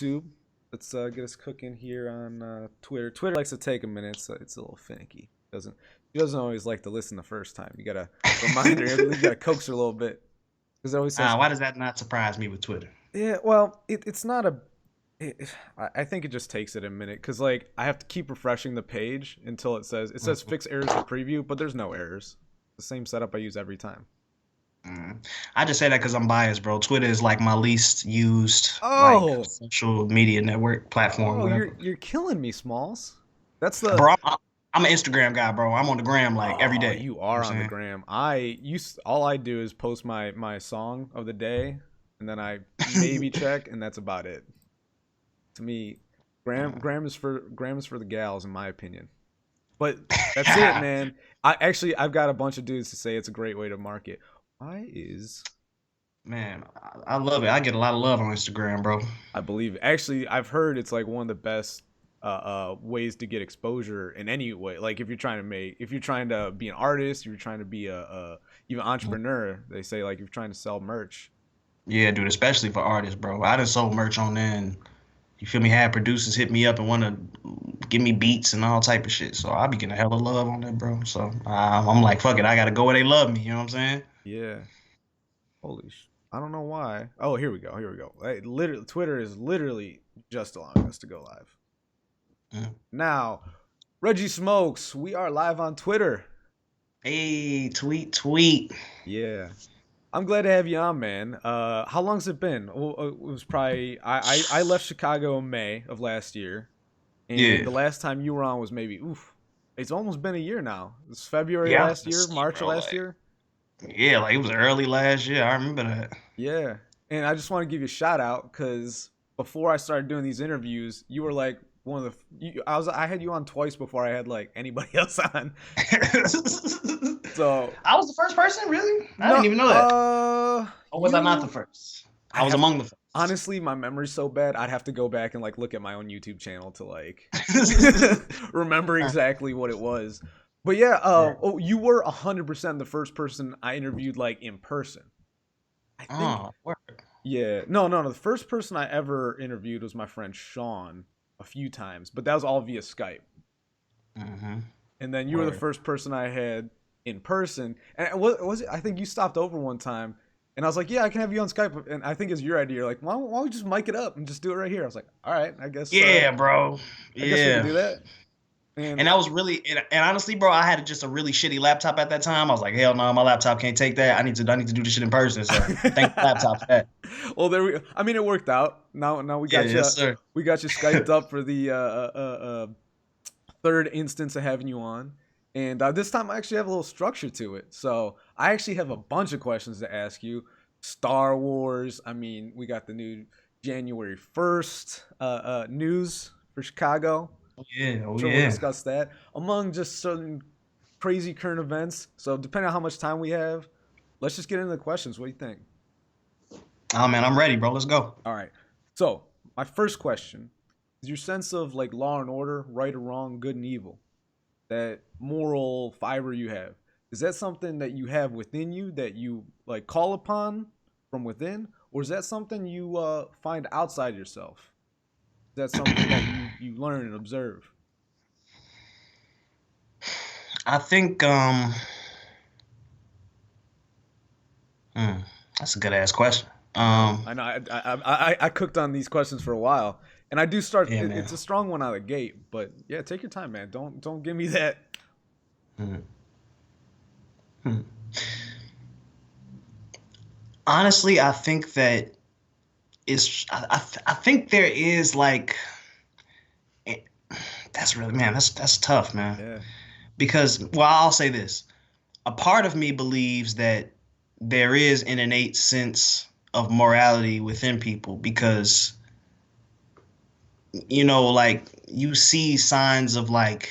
YouTube. Let's get us cooking here on Twitter. Twitter likes to take a minute, so it's a little finicky. She doesn't always like to listen the first time. You gotta remind her. You gotta coax her a little bit because it always says, Why does that not surprise me with Twitter? "Yeah, well, it's not a." I think it just takes it a minute because like I have to keep refreshing the page until it says fix errors in preview, but there's no errors. The same setup I use every time. I just say that because I'm biased, bro. Twitter is like my least used like Oh, social media network platform, oh, you're whatever. you're killing me, Smalls. That's the Bro, I'm an Instagram guy, bro. I'm on the gram like every Oh, day. you You know are what on the I'm gram. All I do is post my song of the day, and then I maybe saying? check, and that's about it. To me, gram is for the gals, in my opinion. But that's it, man. I've got a bunch of dudes to say it's a great way to market. Why is Man, I love it. I get a lot of love on Instagram, bro. I believe actually I've heard it's like one of the best ways to get exposure in any way. Like if you're trying to be an artist, if you're trying to be a even entrepreneur, they say like if you're trying to sell merch. Yeah, dude, especially for artists, bro. I done sold merch on there, and you feel me? Had producers hit me up and want to give me beats and all type of shit. So I be getting a hell of love on that, bro. So I'm like, fuck it, I gotta go where they love me. You know what I'm saying? Yeah. I don't know why. Oh, here we go. Here we go. Literally, Twitter is literally just allowing us to go live. Mm. Now, Reggie Smokes, we are live on Twitter. Hey, tweet, tweet. Yeah. I'm glad to have you on, man. How long's it been? Well, it was probably I left Chicago in May of last year, and Yeah, the last time you were on was maybe it's almost been a year now. It's February yeah. I was last gonna year, say, March of bro, last like, year. yeah, like it was early last year. I remember that. Yeah, and I just want to give you a shout out because before I started doing these interviews, you were like one of I had you on twice before I had like anybody else on. So I was the first person, really? I no, didn't even know that. Or was I not the you first? I I'd was have among the first. honestly, my memory's so bad. I'd have to go back and like look at my own YouTube channel to like remember exactly what it was. But yeah, Right. you were 100% the first person I interviewed like in person. I think Oh, word. Yeah. No, no, no. The first person I ever interviewed was my friend Sean a few times, but that was all via Skype. Mm-hmm. And then you were the Word. first person I had in person. And what was it? I think you stopped over one time, and I was like, "Yeah, I can have you on Skype." And I think it's your idea. You're like, why don't we just mic it up and just do it right here?" I was like, "All right, I guess. Yeah, bro. I guess we could Yeah. do that." And And that was really, and honestly, bro, I had just a really shitty laptop at that time. I was like, hell no, my laptop can't take that. I need to do this shit in person. So thank the laptop for that. well, there we. I mean, it worked out. Now we Yeah, got you. yes, sir. We got you skyped up for the third instance of having you on. And this time I actually have a little structure to it. So I actually have a bunch of questions to ask you. Star Wars. I mean, we got the new January 1st news for Chicago. Oh yeah, oh I'm sure we'll yeah. discuss that. Among just certain crazy current events. So depending on how much time we have, let's just get into the questions. What do you think? Oh man, I'm ready, bro. Let's go. All right. So my first question is your sense of like law and order, right or wrong, good and evil, that moral fiber you have. Is that something that you have within you that you like call upon from within, or is that something you find outside yourself? Is that something that you learn and observe? I think hmm, that's a good ass question. I know. I cooked on these questions for a while, and I do start. Yeah, man. It's a strong one out of the gate, but yeah, take your time, man. Don't give me that. Hmm. Hmm. Honestly, I think that I think there is like it, that's really, man, that's tough, man. Yeah. Because, well, I'll say this. A part of me believes that there is an innate sense of morality within people because, like you see signs of like,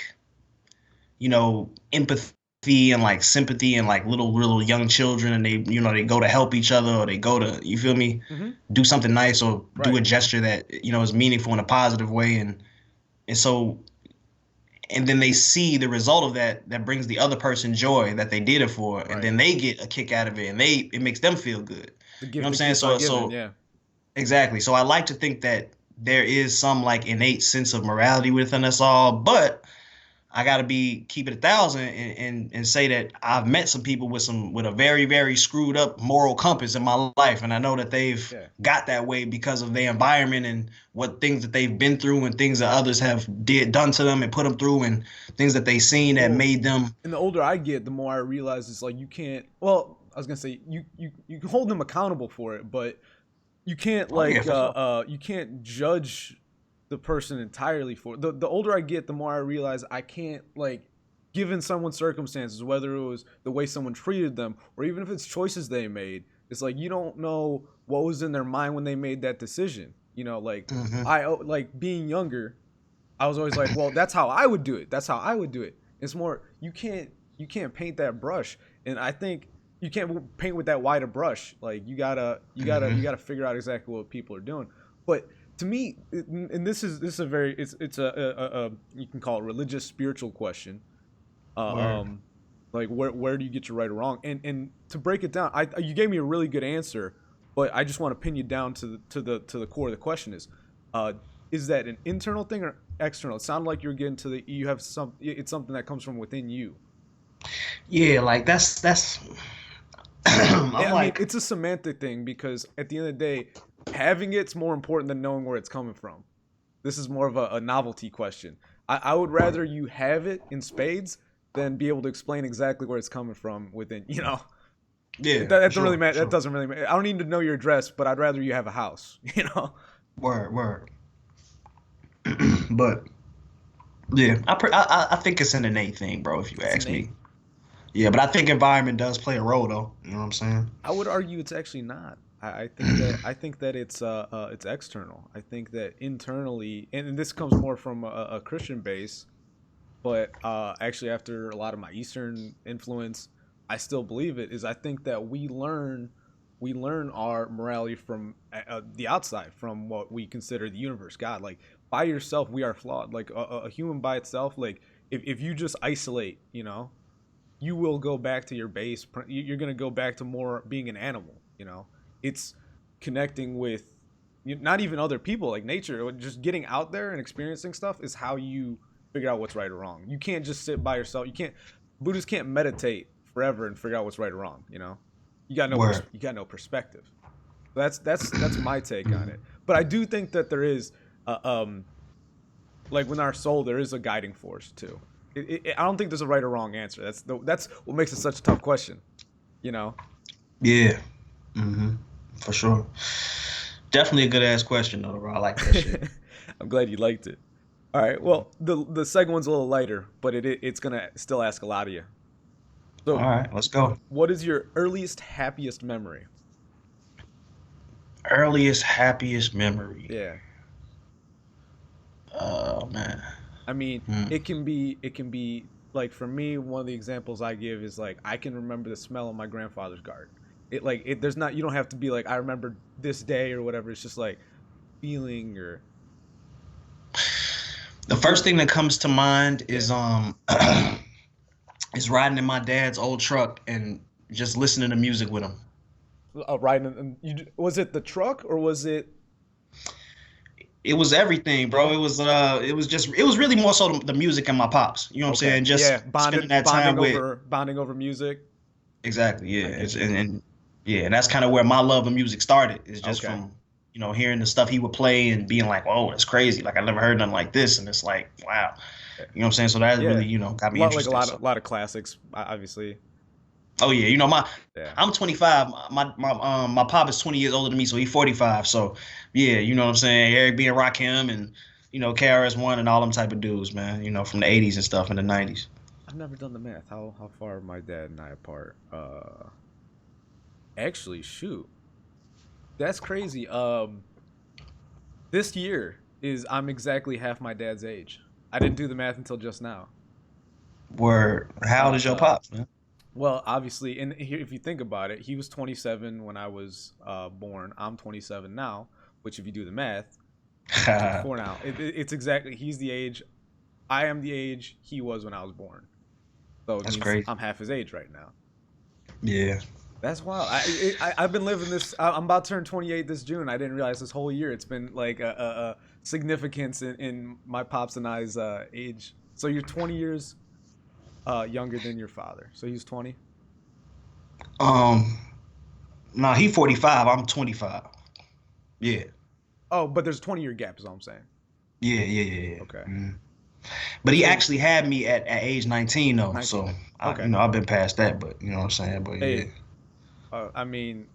empathy and like sympathy and like little young children, and they go to help each other, or they go to, you feel me, Mm-hmm. do something nice, or do Right. a gesture that, is meaningful in a positive way. And so, and then they see the result of that brings the other person joy that they did it for, and Right. then they get a kick out of it, and it makes them feel good. The You know what gift I'm that saying? keeps on So giving. so Yeah. exactly. So I like to think that there is some like innate sense of morality within us all, but I gotta keep it 1,000 and say that I've met some people with a very very screwed up moral compass in my life, and I know that they've Yeah. got that way because of their environment and what things that they've been through and things that others have done to them and put them through and things that they've seen that Well, made them. and the older I get, the more I realize it's like you can't. Well, I was gonna say you can hold them accountable for it, but you can't Oh yeah, for sure. you can't judge the person entirely for it. The older I get, the more I realize I can't like given someone's circumstances, whether it was the way someone treated them or even if it's choices they made, it's like you don't know what was in their mind when they made that decision. You know, like Hmm. I like being younger, I was always like, well, that's how I would do it. That's how I would do it. It's more you can't paint that brush, and I think you can't paint with that wider brush. Like you Hmm. gotta figure out exactly what people are doing. But to me, and this is a very it's a you can call it religious spiritual question. Word. Um, like where do you get your right or wrong? And to break it down, I you gave me a really good answer, but I just want to pin you down to the core of the question uh, is that an internal thing or external? It sounded like you're getting to the you have some it's something that comes from within you. Yeah, like that's. I'm I mean, like, it's a semantic thing because at the end of the day, having it's more important than knowing where it's coming from. This is more of a novelty question. I would rather you have it in spades than be able to explain exactly where it's coming from within. You know, yeah, that for doesn't really sure, for matter. That sure. doesn't really matter. I don't need to know your address, but I'd rather you have a house. You know. Word, word. But yeah, I think it's an innate thing, bro. If you It's ask innate. me. Yeah, but I think environment does play a role, though. You know what I'm saying? I would argue it's actually not. I think that it's external. I think that internally, and this comes more from a Christian base, but actually after a lot of my Eastern influence, I still believe it. Is I think that we learn our morality from the outside, from what we consider the universe, God. Like by yourself, we are flawed. Like a human by itself, like if you just isolate, you know, you will go back to your base. You're going to go back to more being an animal. You know, it's connecting with not even other people, like nature. Just getting out there and experiencing stuff is how you figure out what's right or wrong. You can't just sit by yourself. You can't. Buddhists can't meditate forever and figure out what's right or wrong. You know, Word. you got no perspective. That's my take on Mhm. it. But I do think that there is, uh, um, like when our soul, there is a guiding force too. I don't think there's a right or wrong answer. That's what makes it such a tough question. You know. Yeah. Hmm. For sure. Definitely a good ass question, though, bro. I like that shit. I'm glad you liked it. All right. Well, the second one's a little lighter, but it's gonna still ask a lot of you. All So, right, let's go. what is your earliest, happiest memory? Earliest, happiest memory. Yeah. Oh man. I mean, Hmm. it can be like for me, one of the examples I give is like I can remember the smell of my grandfather's garden. There's not you don't have to be like I remember this day or whatever. It's just like feeling or The you're first thing that comes to mind yeah. is riding in my dad's old truck and just listening to music with him. Riding and was it the truck or was it It was everything, bro. yeah? It was really more so the music and my pops. You know what I'm Okay. saying? Yeah, Just spending that time with. bonding over music. Exactly, yeah. I It's, get you. and yeah, and that's kind of where my love of music started. Is just Okay. from hearing the stuff he would play and being like, "Oh, it's crazy! Like I never heard nothing like this," and it's like, wow, Yeah. you know what I'm saying? So that Yeah. really got me interested. So A lot of classics obviously. oh yeah, Yeah. I'm 25. My pop is 20 years older than me, so he's 45. So yeah, you know what I'm saying? Eric B and Rakim and KRS-One and all them type of dudes, man. From the 80s and stuff in the 90s. I've never done the math. How far are my dad and I apart? Actually, shoot. That's crazy. This year is I'm exactly half my dad's age. I didn't do the math until just now. Where how old Uh, is your uh, pops, man? well, obviously, and here, if you think about it, he was 27 when I was born. I'm 27 now, which, if you do the math, I'm 24 now. It's exactly, he's the age, I am the age he was when I was born. So it That's means crazy. I'm half his age right now. Yeah. That's wild. I've been living this. I'm about to turn 28 this June. I didn't realize this whole year it's been like a significance in my pops and I's age. So you're 20 years younger than your father. So he's 20. Um, nah, he 45. I'm 25. Yeah, Oh, but there's a 20-year gap. Is all I'm saying. yeah. Okay. But he So actually had me at age 19 though, 19. so Okay. I've been past that, but you know what I'm saying. But yeah, Hey, I mean,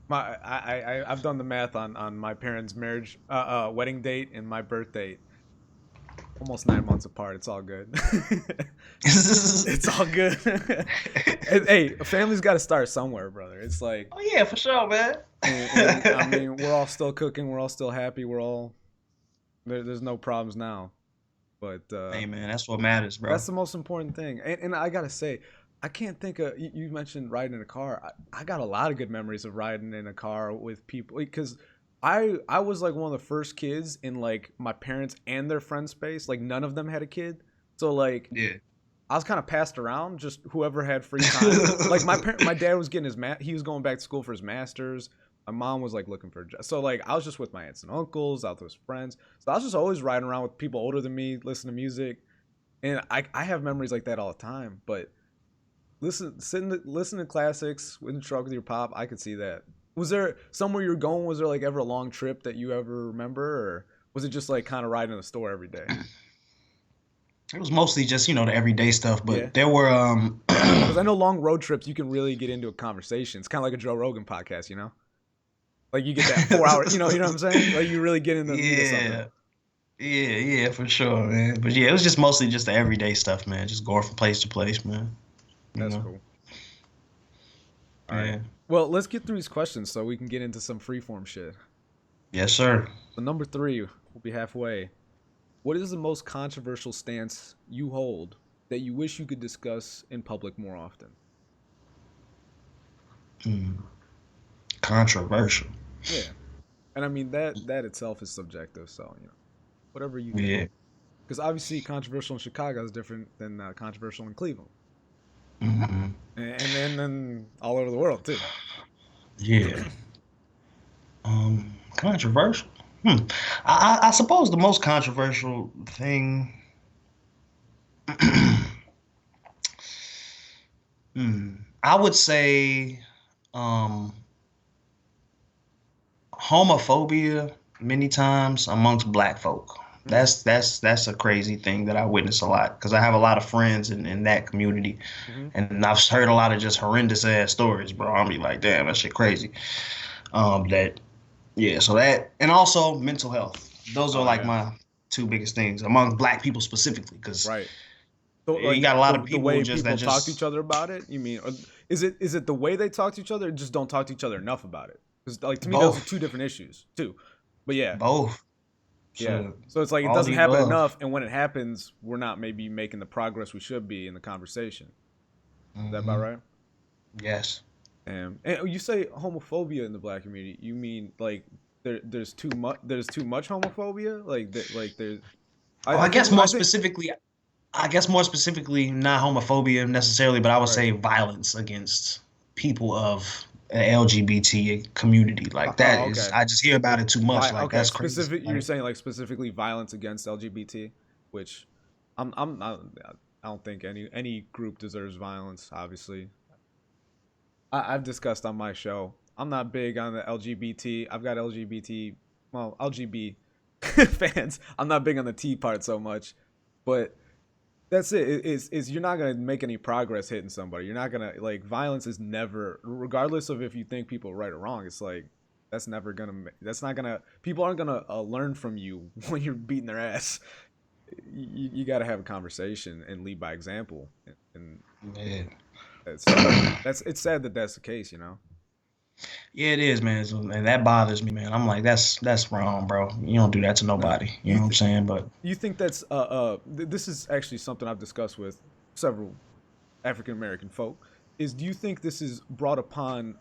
I've done the math on my parents' marriage, wedding date and my birth date. Almost 9 months apart. It's all good. It's all good. Hey, a family's got to start somewhere, brother. It's like, oh yeah, for sure, man. and I mean, we're all still cooking. We're all still happy. We're all there's no problems now. But Hey man, that's what matters, bro. that's the most important thing. And I gotta say, I can't think of. You mentioned riding in a car. I got a lot of good memories of riding in a car with people because I was like one of the first kids in like my parents and their friend space. Like none of them had a kid, so like Yeah. I was kind of passed around, just whoever had free time. Like my dad was getting he was going back to school for his masters. My mom was like looking for a job. So like I was just with my aunts and uncles, out with friends. So I was just always riding around with people older than me, listening to music. And I have memories like that all the time. But listen to classics in the truck with your pop, I could see that. Was there somewhere you're going? Was there like ever a long trip that you ever remember, or was it just like kind of riding in the store every day? It was mostly just, the everyday stuff, Yeah. but there were Because I know long road trips, you can really get into a conversation. It's kind of like a Joe Rogan podcast, you know? Like you get that 4 hour, you know what I'm saying? Like you really get in the meat of something. yeah. Yeah, for sure, man. But yeah, it was just mostly just the everyday stuff, man. Just going from place to place, man. You That's know. cool. All right. Yeah. Well, let's get through these questions so we can get into some freeform shit. Yes, sir. So number 3, we'll be halfway. What is the most controversial stance you hold that you wish you could discuss in public more often? Hmm. Controversial. Yeah. And I mean that itself is subjective, so whatever you think. Yeah. Because obviously controversial in Chicago is different than controversial in Cleveland, Hmm. and then all over the world too. Yeah. Controversial. Hmm. I suppose the most controversial thing. Hmm. I would say, um, homophobia many times amongst black folk. Mm, That's a crazy thing that I witness a lot because I have a lot of friends in that community, mm-hmm. and I've heard a lot of just horrendous ass stories, bro. I'll be like, damn, that shit crazy. That Yeah, so that and also mental health. Those are Oh like yeah, my two biggest things among black people specifically because right. So you like got a lot of the people way just that people talk to each just other about it. You mean, or is it the way they talk to each other, or just don't talk to each other enough about it? Because like to me, those are two both, different issues too. But yeah, both. yeah. So So it's like it all doesn't the happen above. enough, and when it happens, we're not maybe making the progress we should be in the conversation. Is that about Hmm. right? Yes. And you say homophobia in the black community. You mean like there's too much homophobia? Like there's Oh, I think I guess more specifically, not homophobia necessarily, but I would right. say violence against people of the LGBT community. Like that Oh, is, okay. I just hear about it too much. Like Okay, that's crazy. specific. You're Like, saying like specifically violence against LGBT, which I'm not. I don't think any group deserves violence. Obviously, I've discussed on my show. I'm not big on the LGBT. I've got LGBT, well, LGB fans. I'm not big on the T part so much, but that's it. Is you're not gonna make any progress hitting somebody. You're not gonna like violence is never, regardless of if you think people are right or wrong. It's like that's never gonna. That's not gonna. People aren't gonna learn from you when you're beating their ass. You got to have a conversation and lead by example. And yeah. that's it's sad that that's the case. Yeah, it is, man. And that bothers me, man. I'm like, that's wrong, bro. You don't do that to No, nobody. You you know what I'm th- saying? But you think that's this is actually something I've discussed with several African American folk. Is do you think this is brought upon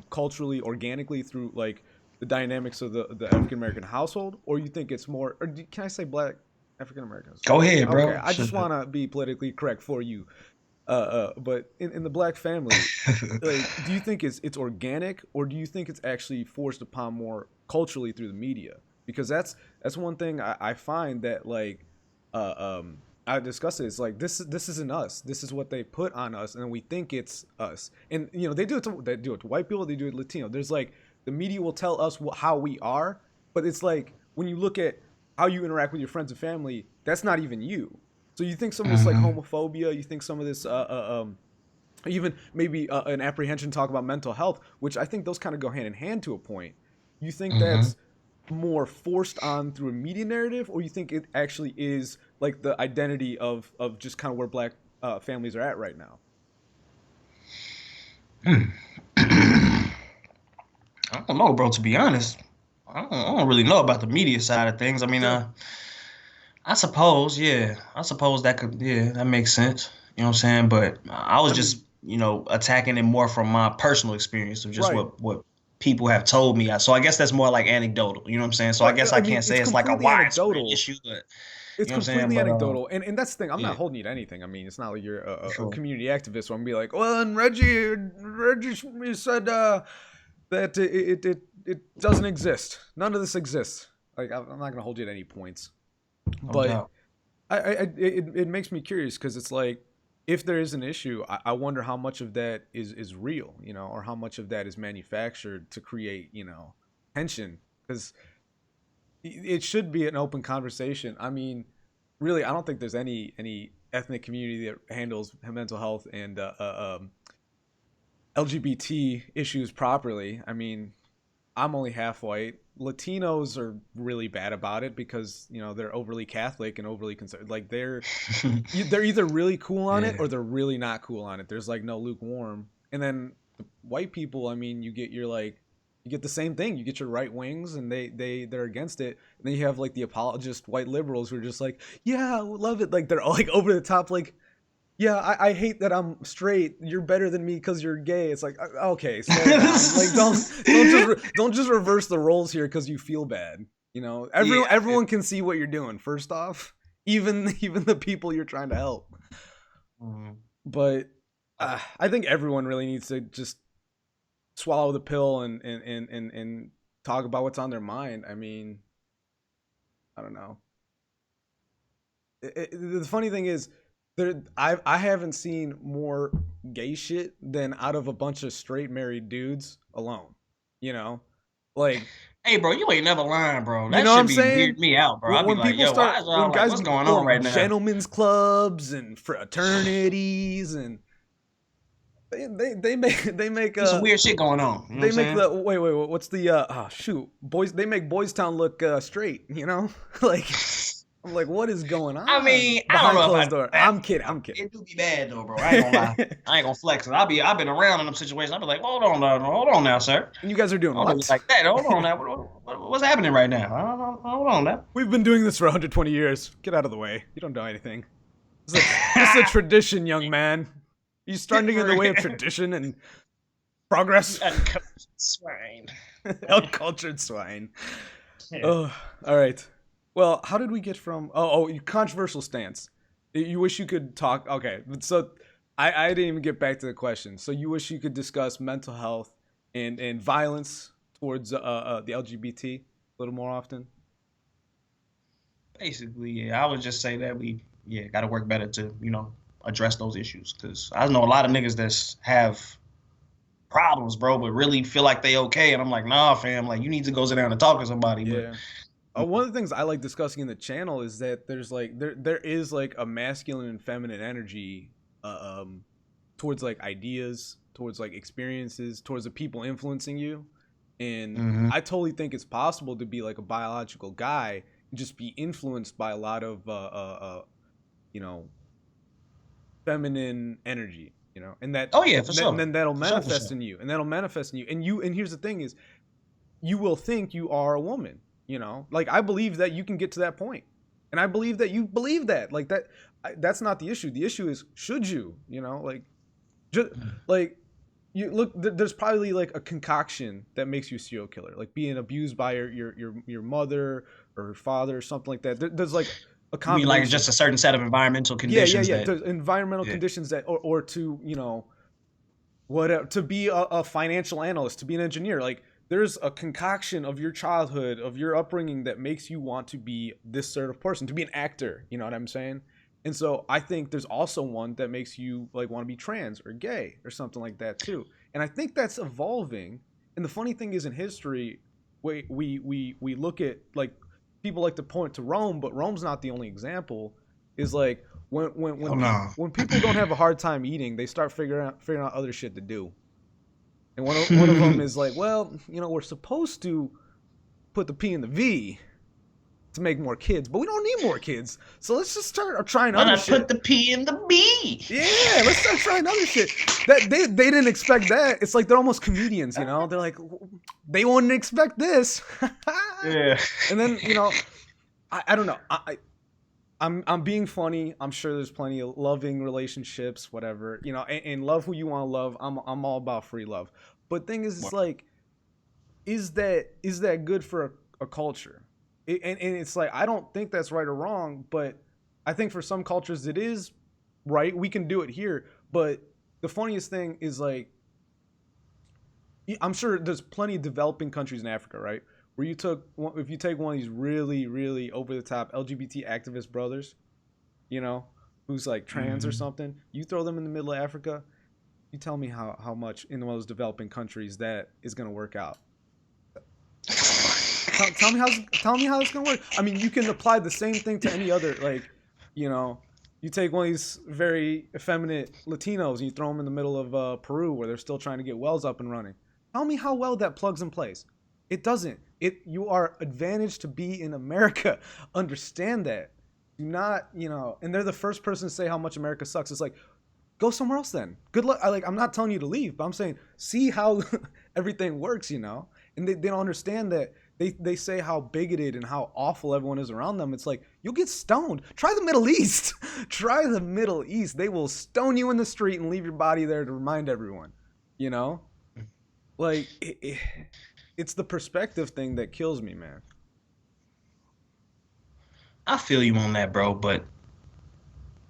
culturally, organically through like the dynamics of the African American household, or you think it's more, or can I say Black African Americans? go ahead, Okay, bro. I just Shit. want to be politically correct for you. But in the black family, like, do you think it's organic, or do you think it's actually forced upon more culturally through the media? Because that's one thing I find that, like, I discuss it. It's like, this isn't us. This is what they put on us, and we think it's us. And they do it to white people. They do it to Latino. There's like, the media will tell us how we are, but it's like, when you look at how you interact with your friends and family, that's not even you. So you think some of this, like, Hmm. homophobia, you think some of this even maybe an apprehension talk about mental health, which I think those kind of go hand in hand to a point. You think Hmm. that's more forced on through a media narrative, or you think it actually is like the identity of just kind of where black families are at right now? I don't know, bro. To be honest, I don't really know about the media side of things. I mean, Yeah. I suppose, yeah, I suppose that could, yeah, that makes sense. You know what I'm saying? But I was I mean, just, attacking it more from my personal experience of just right. what people have told me. So I guess that's more like anecdotal. You know what I'm saying? So I Well, guess I I mean, can't say it's it's like a completely widespread anecdotal. issue, but It's you know what I'm saying? completely But anecdotal, and that's the thing. I'm not yeah, holding you to anything. I mean, it's not like you're for a sure. community activist. So I'm gonna be like, well, and Reggie said that it doesn't exist. None of this exists. Like, I'm not gonna hold you to any points, No but doubt. it makes me curious, because it's like, if there is an issue, I wonder how much of that is real, or how much of that is manufactured to create, tension. Because it should be an open conversation. I mean, really, I don't think there's any ethnic community that handles mental health and LGBT issues properly. I mean, I'm only half white. Latinos are really bad about it because they're overly Catholic and overly conservative. Like, they're either really cool on it, Yeah. or they're really not cool on it. There's like no lukewarm. And then the white people, I mean, you get the same thing. You get your right wings, and they're against it. And then you have like the apologist white liberals who are just like, yeah, I love it. Like, they're all like over the top, like, yeah, I hate that I'm straight. You're better than me because you're gay. It's like, okay, slow down. Like, don't just reverse the roles here because you feel bad. Yeah, I feel. Everyone can see what you're doing. First off, even the people you're trying to help. Mhm. But I think everyone really needs to just swallow the pill and talk about what's on their mind. I mean, I don't know. The funny thing is, I haven't seen more gay shit than out of a bunch of straight married dudes alone. You know, like, Hey, bro, you ain't never lying, bro. you That know what should I'm be saying? weird me out, bro. I'd be When like, people yo, why is when y'all like, guys what's going on form right now? gentlemen's clubs and fraternities, and There's some weird shit going on. You know what I'm they make saying? the what's the shoot, boys, they make Boys Town look straight, like, I'm like, what is going I on mean, I don't behind know if I closed do door? that. I'm kidding, Bro. I'm kidding. It do be bad though, bro. I ain't gonna lie. I ain't gonna flex it. I've been around in them situations. I'll be like, hold on now, sir. And you guys are doing Don't do me what? like that. Hold on now. What's happening right now? Hold on now. We've been doing this for 120 years. Get out of the way. You don't know anything. This is a tradition, young man. You starting in For the way of real. tradition and You progress. uncultured swine. Uncultured swine. Oh, all right. Well, how did we get from? Controversial stance. You wish you could talk. Okay, so I didn't even get back to the question. So you wish you could discuss mental health and violence towards the LGBT a little more often. Basically, yeah, I would just say that we, yeah, got to work better to, address those issues. Because I know a lot of niggas that have problems, bro, but really feel like they okay. And I'm like, nah, fam, like you need to go sit down and talk to somebody. But Yeah. One of the things I like discussing in the channel is that there's like there is like a masculine and feminine energy towards like ideas, towards like experiences, towards the people influencing you. And mm-hmm. I totally think it's possible to be like a biological guy and just be influenced by a lot of you know, feminine energy, and Oh yeah, for and sure, then that'll for sure, for manifest sure. in you, and that'll manifest in you. And here's the thing is, you will think you are a woman, like, I believe that you can get to that point, and I believe that you believe that, like, that's not the issue. The issue is, should you, like, just like, you look, there's probably like a concoction that makes you a serial killer, like being abused by your mother or her father or something like that. There's like a You mean like combination. just a certain set of environmental Yeah, yeah, conditions yeah. that, The environmental yeah. conditions that, or to, whatever, to be a financial analyst, to be an engineer. Like there's a concoction of your childhood, of your upbringing that makes you want to be this sort of person, to be an actor. You know what I'm saying? And so I think there's also one that makes you like want to be trans or gay or something like that too. And I think that's evolving. And the funny thing is, in history, we look at like people like to point to Rome, but Rome's not the only example. Is like Oh no. when people don't have a hard time eating, they start figuring out other shit to do. And one of them is like, well, we're supposed to put the P in the V to make more kids, but we don't need more kids. So let's just start trying Why other not put shit. the P in the B? Yeah, let's start trying other shit. That they didn't expect that. It's like they're almost comedians, you know? They're like, they wouldn't expect this. Yeah. And then, I don't know. I'm being funny. I'm sure there's plenty of loving relationships, whatever, and love who you want to love. I'm all about free love. But thing is, it's like, is that good for a culture? And it's like, I don't think that's right or wrong, but I think for some cultures it is right. We can do it here, but the funniest thing is like, I'm sure there's plenty of developing countries in Africa, right? Where if you take one of these really, really over the top LGBT activist brothers, you know, who's like trans or Hmm. something, you throw them in the middle of Africa, you tell me how much in one of those developing countries that is going to work out. Tell me how it's gonna work. I mean, you can apply the same thing to any other, like, you know, you take one of these very effeminate Latinos and you throw them in the middle of Peru where they're still trying to get wells up and running. Tell me how well that plugs in place. It doesn't. You are advantaged to be in America. Understand that. Do not, and they're the first person to say how much America sucks. It's like, go somewhere else then. Good luck. I'm not telling you to leave, but I'm saying see how everything works. And they don't understand that they say how bigoted and how awful everyone is around them. It's like, you'll get stoned. Try the Middle East. Try the Middle East. They will stone you in the street and leave your body there to remind everyone. You know, like it's the perspective thing that kills me, man. I feel you on that, bro. But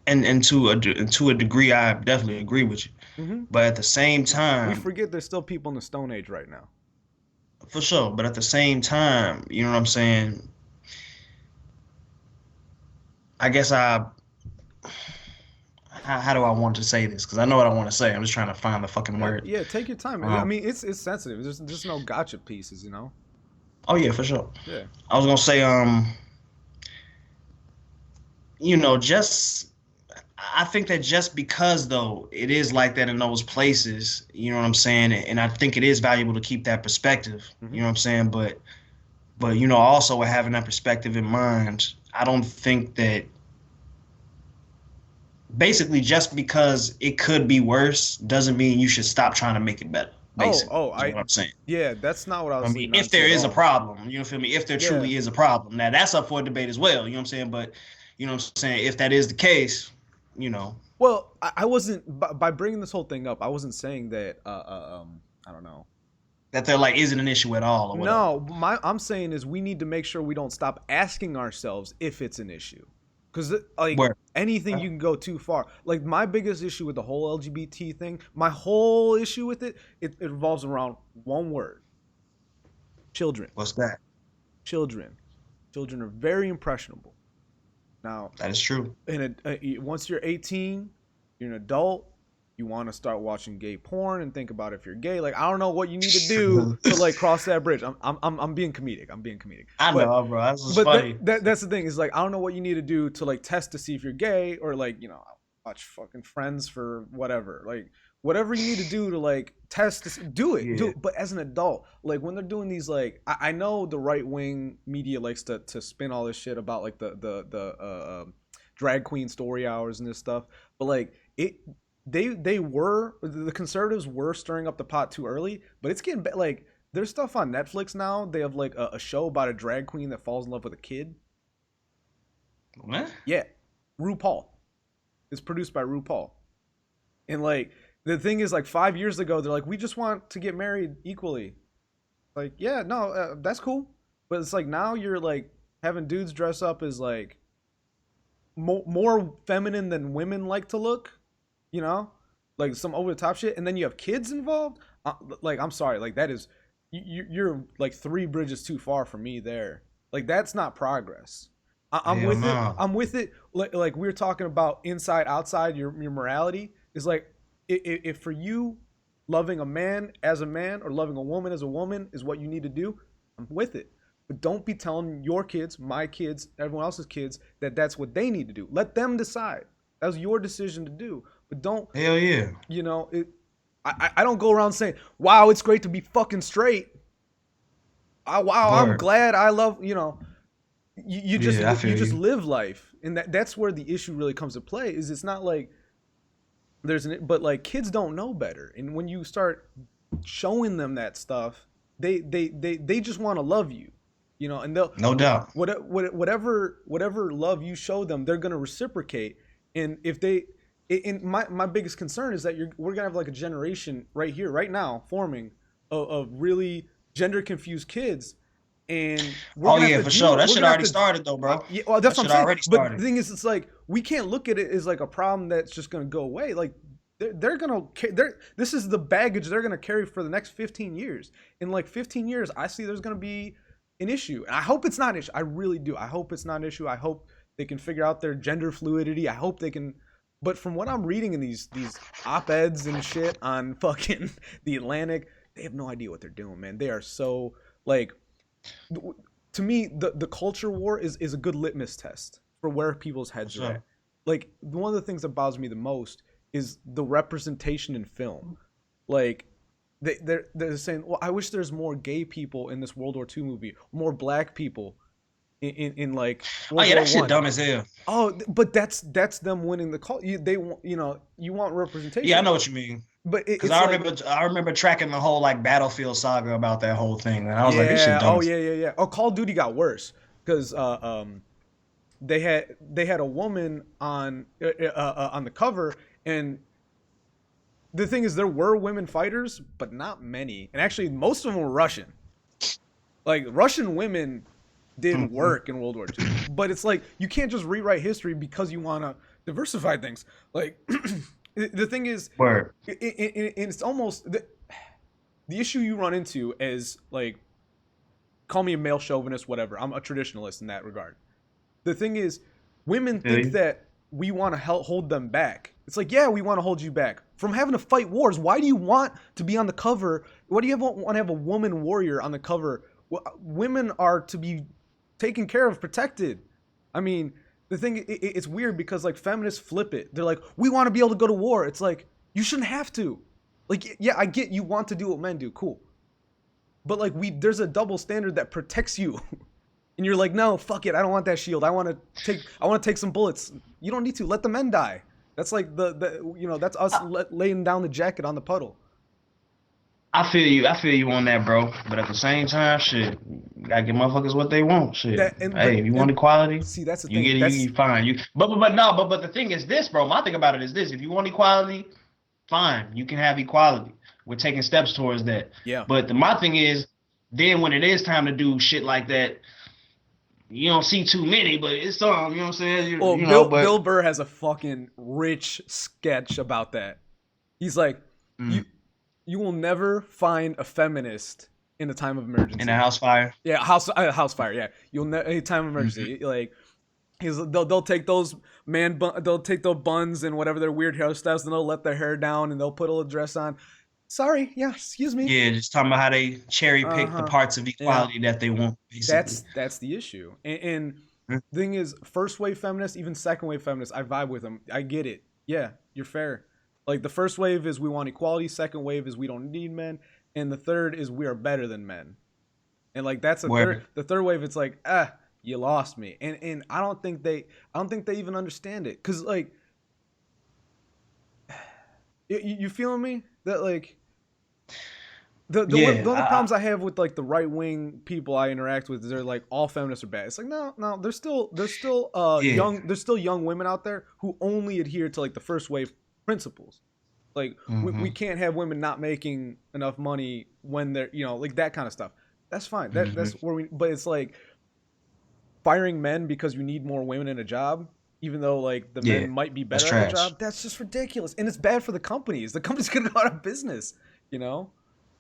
and to a degree, I definitely agree with you. Hmm. But at the same We time, forget there's still people in the Stone Age right now. for sure. But at the same time, you know what I'm saying? I guess how do I want to say this? Because I know what I want to say. I'm just trying to find the fucking word. Yeah, take your time. I Um, mean, it's sensitive. There's just no gotcha pieces. oh yeah, for sure. Yeah. I was gonna say, just I think that just because though it is like that in those places, you know what I'm saying, and I think it is valuable to keep that perspective. You Hmm. know what I'm saying, but also having that perspective in mind, I don't think that basically just because it could be worse doesn't mean you should stop trying to make it better. Oh, Basically, oh, is what I'm saying. yeah, that's not what I I was mean, leading on if to there at is a all. problem, you know, feel me? If there Yeah. truly is a problem, now that's up for debate as well. You know what I'm saying? But you know what I'm saying? If that is the case, you know, Well, I wasn't by bringing this whole thing up. I wasn't saying that. I don't know. that there like isn't an issue at all or whatever. No, I'm saying is we need to make sure we don't stop asking ourselves if it's an issue, because like Where anything you can go too far. Like my biggest issue with the whole LGBT thing, my whole issue with it revolves around one word: children. what's that? Children. Children are very impressionable. Now, That is true. once you're 18, you're an adult. You want to start watching gay porn and think about if you're gay. Like, I don't know what you need to do to like cross that bridge. I'm being comedic. I'm being comedic. I But know, bro. That's just but funny. that's the thing is like, I don't know what you need to do to like test to see if you're gay, or like, watch fucking Friends for whatever. Like, whatever you need to do to like test to do it. Do Yeah. it. But as an adult, like when they're doing these, like, I know the right wing media likes to spin all this shit about like the drag queen story hours and this stuff, but like the conservatives were stirring up the pot too early, but it's getting like there's stuff on Netflix now. They have like a show about a drag queen that falls in love with a kid. What? Yeah, RuPaul. It's produced by RuPaul. And like the thing is, like 5 years ago, they're like, we just want to get married equally. Like, yeah, no, that's cool. But it's like now you're like having dudes dress up as like more feminine than women like to look, you know, like some over the top shit, and then you have kids involved. Like, I'm sorry, like that is you're like three bridges too far for me there. Like that's not progress. I'm Hell with it. no. I'm with it. Like we were talking about inside outside your morality is like if for you loving a man as a man or loving a woman as a woman is what you need to do, I'm with it. But don't be telling your kids, my kids, everyone else's kids that that's what they need to do. Let them decide. That was your decision to do. But don't, Hell yeah. you know, I don't go around saying, "Wow, it's great to be fucking straight." Wow, I'm Word. glad I love, you know, Yeah, I you feel just you. live life, and that's where the issue really comes to play. Is it's not like but like kids don't know better, and when you start showing them that stuff, they just want to love you, you know, and they'll No doubt. whatever love you show them, they're gonna reciprocate. And if they, and my biggest concern is that we're gonna have like a generation right here, right now, forming of really gender confused kids, and Oh yeah, for sure. That we're shit gonna have already to started though, bro. yeah, well, that's That what I'm shit saying. already But the started. thing is, it's like we can't look at it as like a problem that's just gonna go away. Like they're gonna this is the baggage they're gonna carry for the next 15 years. In like 15 years, I see there's gonna be an issue, and I hope it's not an issue. I really do. I hope it's not an issue. I hope they can figure out their gender fluidity. I hope they can. But from what I'm reading in these op-eds and shit on fucking the Atlantic, they have no idea what they're doing, man. They are so like to me, the culture war is a good litmus test for where people's For heads are at. sure. Like one of the things that bothers me the most is the representation in film. Like they're saying, well, I wish there's more gay people in this World War II movie, more black people in like Oh World yeah, War that shit One. dumb as hell. Oh, but that's them winning the call. They want, you know, you want Yeah, I representation, know what you mean. but Cause it's like I remember tracking the whole like Battlefield saga about that whole thing, and I was like, this shit yeah, dumb oh as yeah, yeah, yeah. Oh, Call of Duty got worse because they had a woman on the cover, and the thing is there were women fighters but not many, and actually most of them were Russian. Like Russian women did hell. work in World War II, but it's like you can't just rewrite history because you want to diversify things. Like the thing is Word. it's almost the issue you run into is like, call me a male chauvinist, whatever, I'm a traditionalist in that regard. The thing is, I women feel think you. that we want to hold them back. It's like, yeah, we want to hold you back from having to fight wars. Why do you want to be on the cover? Why do you want to have a woman warrior on the cover? Women are to be taken care of, protected. I mean, the thing, it's weird because like feminists flip it. They're like, we want to be able to go to war. It's like, you shouldn't have to. Like, yeah, I get you want to do what men do, cool. But like there's a double standard that protects you. And you're like, no, fuck it, I don't want that shield. I want to take some bullets. You don't need to. Let the men die. That's like the you know, that's us laying down the jacket on the puddle. I feel you. I feel you on that, bro. But at the same time, shit, you gotta give motherfuckers what they want. Shit. That and Hey, but if you want and equality, see, that's the you thing. get it. That's You fine. You. But no. But the thing is this, bro. My thing about it is this: if you want equality, fine. You can have equality. We're taking steps towards that. yeah. But my thing is, then when it is time to do shit like that, you don't see too many. But it's you know what I'm saying. Well, You know. Bill But Burr has a fucking rich sketch about that. He's like, mm, you you will never find a feminist in a time of in the emergency. house fire. Yeah, house fire. Yeah, you'll never any time of Hmm. emergency. Like they'll take those they'll take those buns and whatever their weird hairstyles, and they'll let their hair down and they'll put a little dress on. Sorry, yeah, excuse me. Yeah, just talking about how they cherry Uh pick the huh. parts of Yeah, equality that they want, basically. that's the issue. And the thing is, first wave feminists, even second wave feminists, I vibe with them. I get it. Yeah, you're fair. Like the first wave is we want equality. Second wave is we don't need men, and the third is we are better than men. And like that's the third. Word. The third wave, it's like you lost me. And I don't think they even understand it. Cause like you feeling me? That like Yeah, one of the problems I have with like the right wing people I interact with is they're like all feminists are bad. It's like no, yeah. there's still young women out there who only adhere to like the first wave principles. Like we Hmm. can't have women not making enough money when they're, you know, like that kind of stuff. That's fine. That's Hmm. where we, but it's like firing men because you need more women in a job. even though like the men Yeah, might be that's better at the trash. job. That's just ridiculous, and it's bad for the companies. The company's gonna go out of business. You know,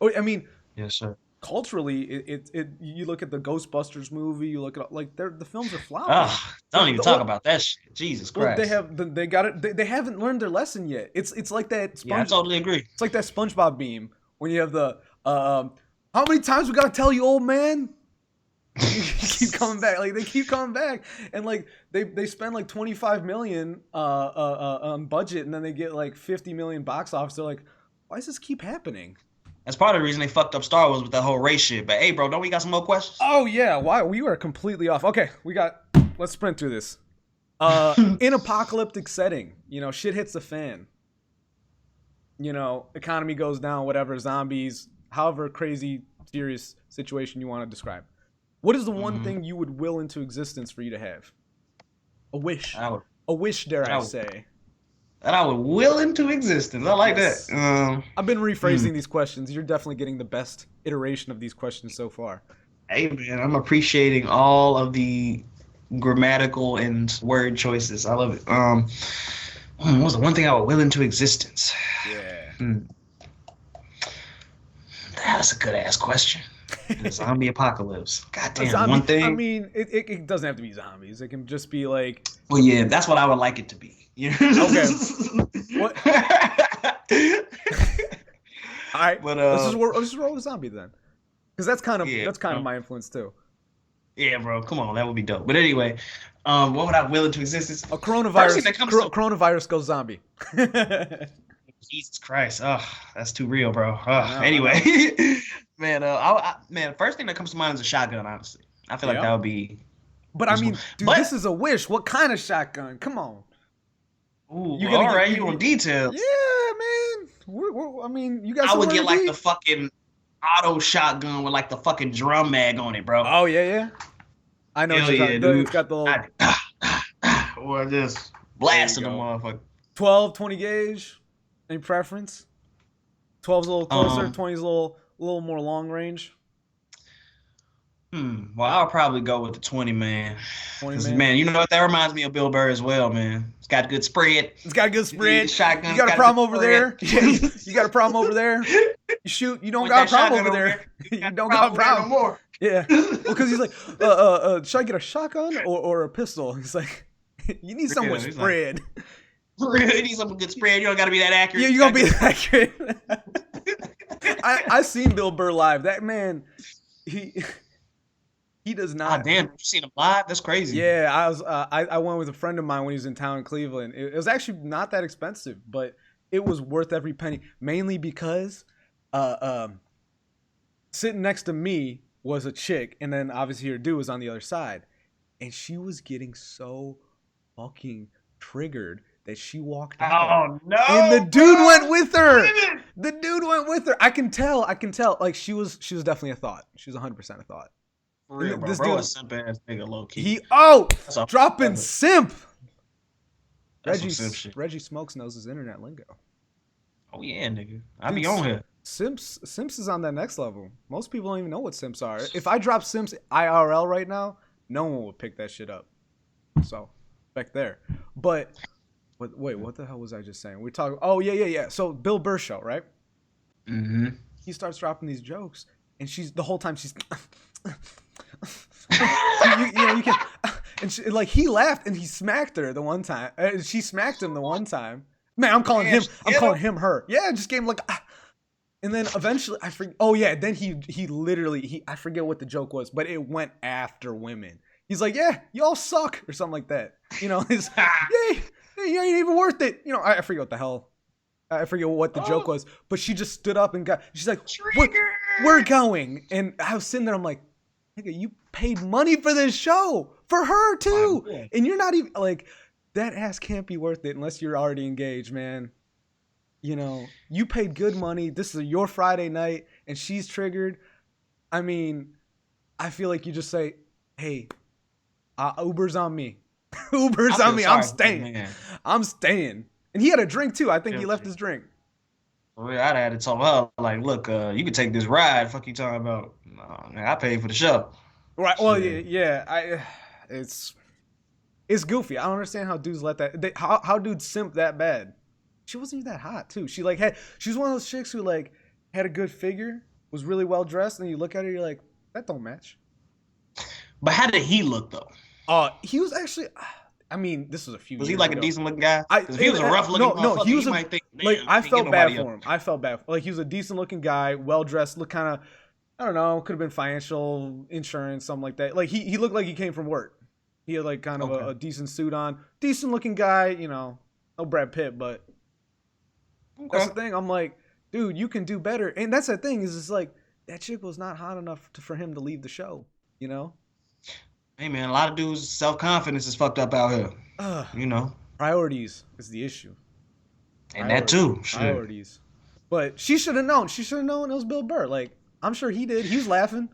I mean, Yes, sir. culturally, you look at the Ghostbusters movie, you look at like the films are flopping. Oh, don't even talk about that shit. Jesus Well, they Christ. have they got it. They haven't learned their lesson yet. It's like that Yeah, I sponge. totally agree. It's like that SpongeBob meme when you have the how many times we gotta tell you, old man? You keep coming back. Like they keep coming back, and like they spend like 25 million on budget, and then they get like 50 million box office. They're like, why does this keep happening? That's part of the reason they fucked up Star Wars with that whole race shit. But hey, bro, don't we got some more questions? Oh yeah, why we were completely off. Okay, we got. Let's sprint through this. In apocalyptic setting, you know, shit hits the fan. You know, economy goes down, whatever, zombies, however crazy, serious situation you want to describe. What is the one Mm-hmm. thing you would will into existence for you to have? A wish. I would, A wish, dare I I would, say. that I would will into existence. I like that. Yes. I've been rephrasing these questions. You're definitely getting the best iteration of these questions so far. Hey, man, I'm appreciating all of the grammatical and word choices. I love it. What was the one thing I would will into existence? Yeah. That's a good ass question. The zombie apocalypse. God A damn, zombie. one thing. I mean, it doesn't have to be zombies. It can just be like, Well, yeah, that's what I would like it to be. okay, what? All right, But let's just roll with zombie then, because yeah, that's kind of my influence too. yeah, bro, come on, that would be dope. But anyway, what would I will into existence? A First thing coronavirus, that comes to coronavirus goes zombie. Jesus Christ, oh, that's too real, bro. I know. Anyway, man, man, first thing that comes to mind is a shotgun. Honestly, I feel like Yeah. that would be. But I mean, dude, But this is a wish. What kind of shotgun? Come on. ooh, You're gonna all get right, you on details? Yeah, man. I mean, you got I would somewhere get to like be? the fucking auto shotgun with like the fucking drum mag on it, bro. Oh yeah. I know Hell what you're yeah, talking. dude. It's got the little Or just blasting the go. motherfucker. 12, 20 gauge. Any preference? 12's a little closer. 20's a little more long range. Well, I'll probably go with the 20, man. 20 Because, man. man, you know what? That reminds me of Bill Burr as well, man. It's got good spread. It's got a good spread. Shotgun. You got a problem over there? You got a problem over there? You shoot. You don't got a problem over there. You don't got a problem. No more. Yeah. Well, because he's like, should I get a shotgun or a pistol? He's like, you need some with he's spread. For real, you need some good spread. You don't got to be that accurate. Yeah, you gonna be accurate. I seen Bill Burr live. That man, he does not. God damn, you seen him live? That's crazy. Yeah, I went with a friend of mine when he was in town in Cleveland. It was actually not that expensive, but it was worth every penny. Mainly because, sitting next to me was a chick, and then obviously her dude was on the other side, and she was getting so fucking triggered that she walked out. Oh no! And the dude bro. went with her. Wait a minute. The dude went with her. I can tell. Like she was definitely a thought. She was 100% a thought. For real, bro. This Bro, dude- a simp ass nigga, low key. He a- dropping that's simp. That's some simp shit. Reggie Smokez knows his internet lingo. Oh yeah, nigga. I be Dude, on here. Simps is on that next level. Most people don't even know what simps are. If I drop simps IRL right now, no one would pick that shit up. So back there. But wait, what the hell was I just saying? We're talking. Oh yeah. So Bill Burr show, right? Mm-hmm. He starts dropping these jokes, and she's the whole time she's. You can, and she, like he laughed and he smacked her the one time. She smacked him the one time. Man, I'm calling him her. Yeah, just gave him like. And then eventually I forget. Oh yeah, then he literally I forget what the joke was, but it went after women. He's like, yeah, y'all suck or something like that. You know, he's yay, you ain't even worth it. You know, I forget what the hell. I forget what the joke was, but she just stood up and she's like, we're going. And I was sitting there, I'm like, nigga, you paid money for this show for her too. And you're not even like, that ass can't be worth it unless you're already engaged, man. You know, you paid good money. This is your Friday night and she's triggered. I mean, I feel like you just say, hey, Uber's on me. Uber's on me. I'm staying. I'm staying. And he had a drink too. I think he left his drink. Well, I'd have to tell her, like, look, you can take this ride. Fuck you talking about? No, man, I paid for the show. Right. Well, yeah. It's It's goofy. I don't understand how dudes let that. How dudes simp that bad. She wasn't even that hot too. She like had. She was one of those chicks who like had a good figure, was really well dressed, and you look at her, you're like, that don't match. But how did he look though? He was actually. I mean, this was a few Was he years like ago. a decent looking guy? I Because if he was a rough looking no, motherfucker, he was you a, might think, like damn, I can't get felt bad nobody for up. him. I felt bad. Like he was a decent looking guy, well dressed, looked kind of, I don't know, could have been financial, insurance, something like that. Like he looked like he came from work. He had like kind of Okay. a decent suit on, decent looking guy. No Brad Pitt, but that's Okay. the thing. I'm like, dude, you can do better. And that's the thing is, it's like that chick was not hot enough for him to leave the show. You know. Hey man, a lot of dudes' self confidence is fucked up out here. Ugh. You know, Priorities is the issue. and that too. Shit. Priorities. But she should have known. She should have known it was Bill Burr. Like I'm sure he did. He was laughing.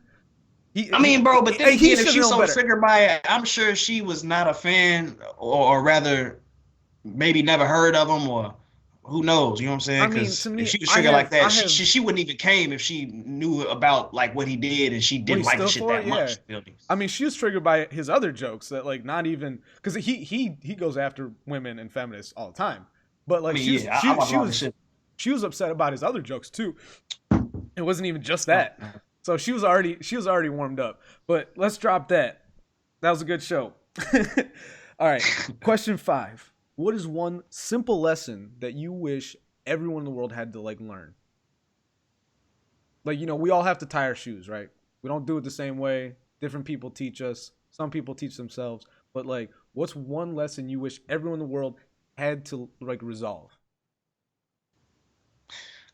I mean, bro, but then he again, if should she's have known so better. triggered by it, I'm sure she was not a fan, or rather, maybe never heard of him, or who knows? You know what I'm saying? I mean, Because to me, if she was I triggered like have, I that, have she wouldn't even came if she knew about like what he did and she what he didn't like the stood shit for. that Yeah. much. Feel me? I mean, she was triggered by his other jokes that like not even because he goes after women and feminists all the time. But I like mean, she was yeah, I watch she all this was shit. she was upset about his other jokes too. It wasn't even just Oh, that. So she was already warmed up. But let's drop that. That was a good show. All right. Question 5. What is one simple lesson that you wish everyone in the world had to like learn? Like, we all have to tie our shoes, right? We don't do it the same way. Different people teach us. Some people teach themselves. But like, what's one lesson you wish everyone in the world had to like resolve?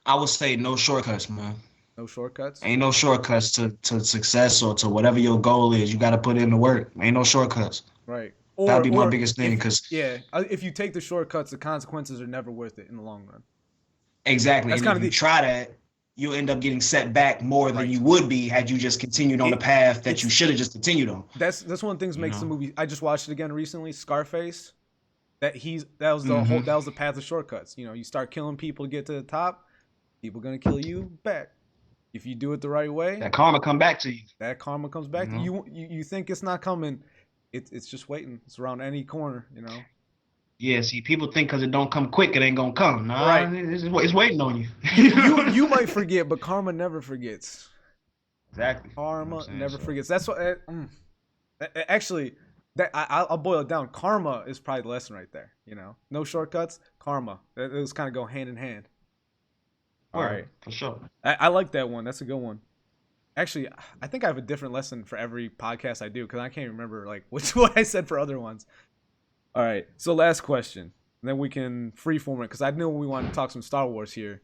I would say no shortcuts, man. No shortcuts? Ain't no shortcuts to success or to whatever your goal is. You got to put in the work. Ain't no shortcuts. Right. That'd Or be my biggest thing. if Because yeah, if you take the shortcuts, the consequences are never worth it in the long run. exactly, That's and kind if of you the try that, you'll end up getting set back more than right. you would be had you just continued on the It path that you it's should have just continued on. that's one of the things You makes the know. movie. I just watched it again recently. Scarface. That was Hmm. the path of shortcuts. You start killing people to get to the top. People gonna kill you back. If you do it the right way, That karma come back to you. that karma comes You back to know. you. You think it's not coming, it's just waiting. It's around any corner. Yeah. See, people think because it don't come quick, it ain't gonna come. Nah, Right. it's waiting on you. You might forget, but karma never forgets. Exactly. You know what I'm Karma saying? never So, forgets. That's what. Actually, I'll boil it down. Karma is probably the lesson right there. No shortcuts. Karma. Those kind of go hand in hand. All right. word, for sure. I like that one. That's a good one. Actually, I think I have a different lesson for every podcast I do because I can't remember like which one I said for other ones. All right. So last question, and then we can freeform it because I know we want to talk some Star Wars here.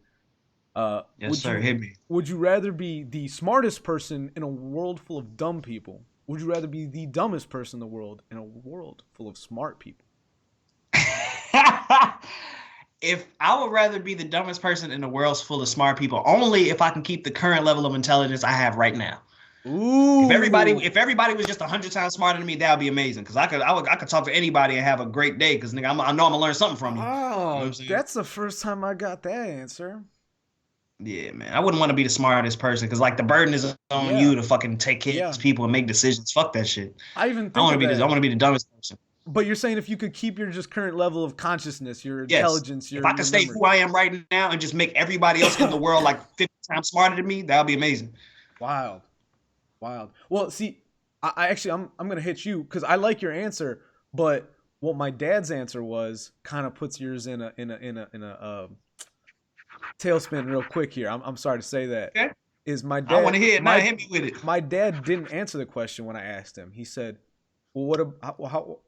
Yes, sir. Hit me. Would you rather be the smartest person in a world full of dumb people? Would you rather be the dumbest person in the world in a world full of smart people? If I would rather be the dumbest person in the world's full of smart people, only if I can keep the current level of intelligence I have right now. Ooh. If everybody was just 100 times smarter than me, that would be amazing. Because I could talk to anybody and have a great day. Because nigga, I know I'm gonna learn something from you. You know what Oh, I'm saying? that's the first time I got that answer. Yeah, man. I wouldn't want to be the smartest person because like the burden is on Yeah. you to fucking take care of Yeah. these people and make decisions. Fuck that shit. I even I think want of to be that. I want to be the dumbest person. But you're saying if you could keep your just current level of consciousness, your Yes. intelligence, If I your could stay memory. who I am right now and just make everybody else in the world like 50 times smarter than me, that would be amazing. Wild. Well, see, I actually I'm gonna hit you because I like your answer, but what my dad's answer was kind of puts yours in a tailspin real quick here. I'm sorry to say that. Okay. Is my I want dad to hear it now. Hit me with it. my dad didn't answer the question when I asked him. He said, "Well,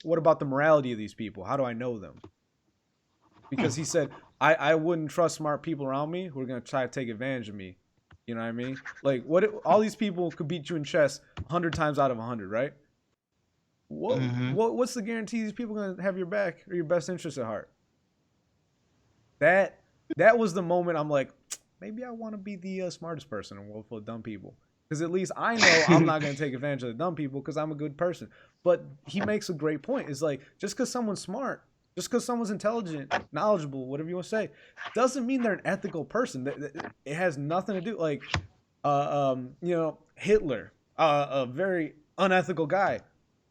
what about the morality of these people? How do I know them?" Because he said, I wouldn't trust smart people around me who are gonna try to take advantage of me. You know what I mean? Like, all these people could beat you in chess 100 times out of 100, right? What's the guarantee these people are gonna have your back or your best interest at heart? That was the moment I'm like, maybe I want to be the smartest person in a world full of dumb people. Because at least I know I'm not going to take advantage of the dumb people because I'm a good person. But he makes a great point. It's like, just because someone's smart, just because someone's intelligent, knowledgeable, whatever you want to say, doesn't mean they're an ethical person. It has nothing to do. Like, Hitler, a very unethical guy.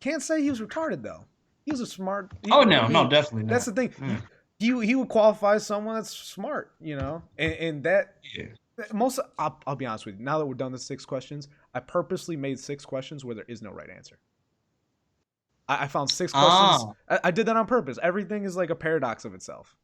Can't say he was retarded, though. He was a smart. Oh I no, no, mean, definitely that's not. the thing. Mm, He would qualify as someone that's smart, and that yeah. most. I'll be honest with you. Now that we're done the 6 questions, I purposely made 6 questions where there is no right answer. I found 6 questions. Ah, I did that on purpose. Everything is like a paradox of itself.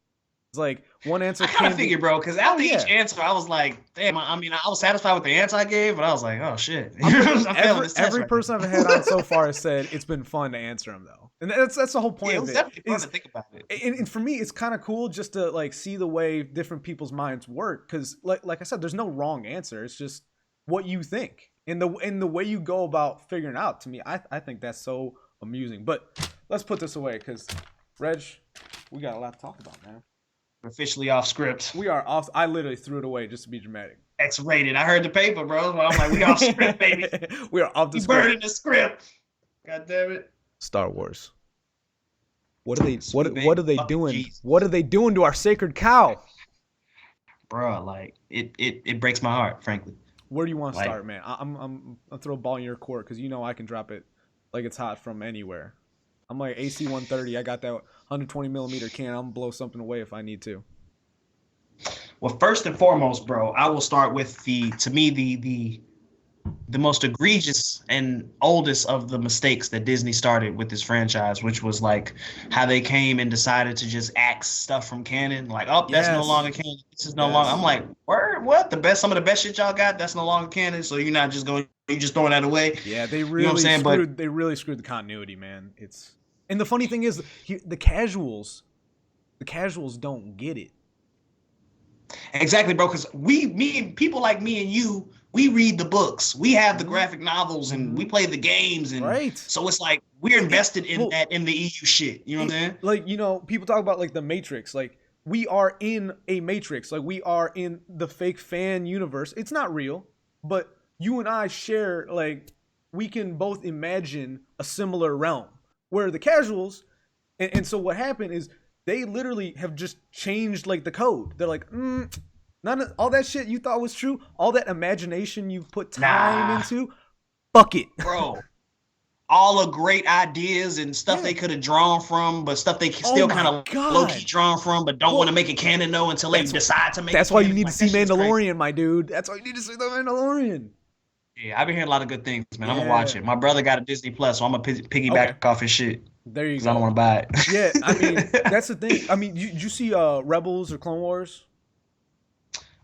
It's like one answer I kind of can be, figured, bro, because oh after each yeah, answer, I was like, damn. I mean, I was satisfied with the answer I gave, but I was like, oh shit, I'm failing this test every right person now. I've had on so far has said it's been fun to answer them though, and that's the whole Yeah, point it of was it. definitely fun to Is think about it. and for me, it's kind of cool just to like see the way different people's minds work. Because like I said, there's no wrong answer. It's just what you think and the way you go about figuring it out. To me, I think that's so amusing. But let's put this away because Reg, we got a lot to talk about, man. Officially off script. We are off. I literally threw it away just to be dramatic. X-rated. I heard the paper, bro. But I'm like, we off script, baby. We are off the You script. burning the script. God damn it. Star Wars. What are they? Sweet What are they fucking doing? Jesus. What are they doing to our sacred cow? Bro, like it breaks my heart, frankly. Where do you want to Like, start, man? I'll throw a ball in your court because you know I can drop it like it's hot from anywhere. I'm like AC 130. I got that 120 millimeter can. I'm gonna blow something away if I need to. well, first and foremost, bro, I will start with to me the most egregious and oldest of the mistakes that Disney started with this franchise, which was like how they came and decided to just axe stuff from canon. Like, oh, that's no Yes. longer canon. This is no longer. I'm Yes. like, word, what? Some of the best shit y'all got, that's no longer canon. So you're not just going, you're just throwing that away. Yeah, they You know what I'm really saying? But they really screwed the continuity, man. And the funny thing is, the casuals don't get it. exactly, bro. Because people like me and you, we read the books, we have the graphic novels, and we play the games, and Right. so it's like we're invested in Well, that in the EU shit. You know what I'm saying? Like, people talk about like the Matrix. Like, we are in a Matrix. Like, we are in the fake fan universe. It's not real, but you and I share, like, we can both imagine a similar realm. Where the casuals, and so what happened is they literally have just changed like the code. They're like, none of all that shit you thought was true, all that imagination you've put time Nah. into, fuck it. Bro, all the great ideas and stuff Yeah. they could have drawn from, but stuff they still my kind of God. low-key drawn from, but don't Well, want to make it canon though until they decide to make That's it why you canon. need Like, to see that shit's crazy. Mandalorian, my dude. That's why you need to see the Mandalorian. Yeah, I've been hearing a lot of good things, man. I'm gonna Yeah. watch it. My brother got a Disney Plus, so I'm gonna piggyback off his shit There you because go. I don't want to buy it. Yeah, I mean, that's the thing. I mean, did you see Rebels or Clone Wars?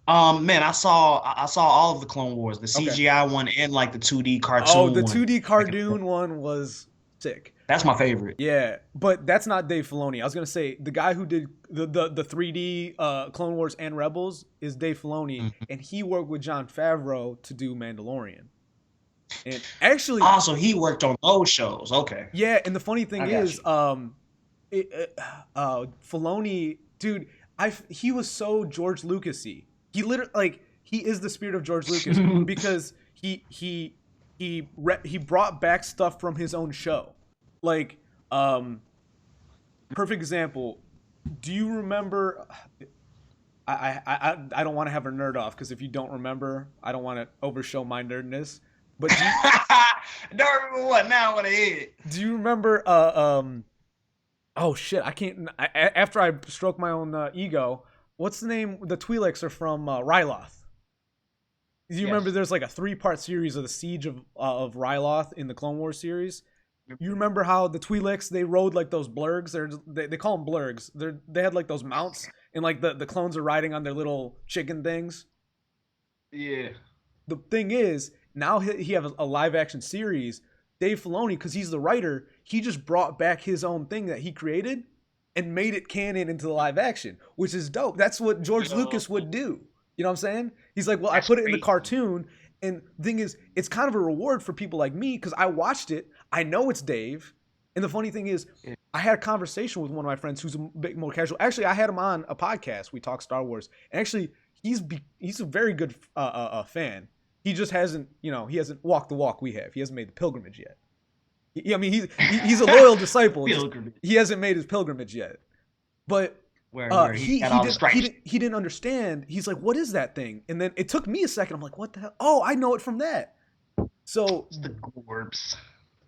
Man, I saw all of the Clone Wars, the Okay. CGI one and like the 2D cartoon. Oh, the one. 2D cartoon one was sick. That's my favorite. Yeah, but that's not Dave Filoni. I was gonna say the guy who did the 3D Clone Wars and Rebels is Dave Filoni, and he worked with Jon Favreau to do Mandalorian. And actually, Also, he worked on those shows. Okay. yeah. And the funny thing I got is, Filoni, dude, he was so George Lucas-y. He literally he is the spirit of George Lucas because he brought back stuff from his own show. Like, perfect example. Do you remember? I don't want to have a nerd off because if you don't remember, I don't want to overshow my nerdness. But Don't remember what now. I want to hear it. do you remember? Oh shit! I can't. After I stroke my own ego, what's the name? The Twi'leks are from Ryloth. Do you remember? There's like a 3-part series of the Siege of Ryloth in the Clone Wars series. You remember how the Twi'leks, they rode like those blurgs? They call them blurgs. They had like those mounts, and like the clones are riding on their little chicken things. Yeah. The thing is, now he have a live action series. Dave Filoni, because he's the writer, he just brought back his own thing that he created and made it canon into the live action, which is dope. That's what George Lucas would do. You know what I'm saying? He's like, well, I put it in the cartoon. And the thing is, it's kind of a reward for people like me because I watched it. I know it's Dave. And the funny thing is, I had a conversation with one of my friends who's a bit more casual. Actually, I had him on a podcast. We talked Star Wars. And actually, he's a very good fan. He just hasn't, he hasn't walked the walk we have. He hasn't made the pilgrimage yet. I mean, he's a loyal disciple. He hasn't made his pilgrimage yet. But where he didn't understand. He's like, what is that thing? And then it took me a second. I'm like, what the hell? Oh, I know it from that. So It's the Gorbs.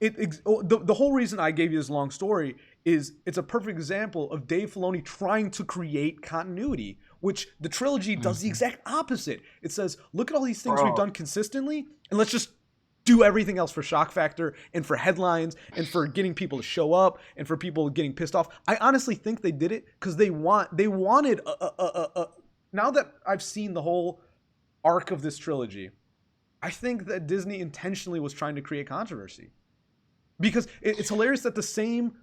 the whole reason I gave you this long story is it's a perfect example of Dave Filoni trying to create continuity, which the trilogy does the Mhm. exact opposite. It says, look at all these things we've Bro, done consistently, and let's just do everything else for shock factor and for headlines and for getting people to show up and for people getting pissed off. I honestly think they did it because they wanted now that I've seen the whole arc of this trilogy, I think that Disney intentionally was trying to create controversy because it's hilarious that the same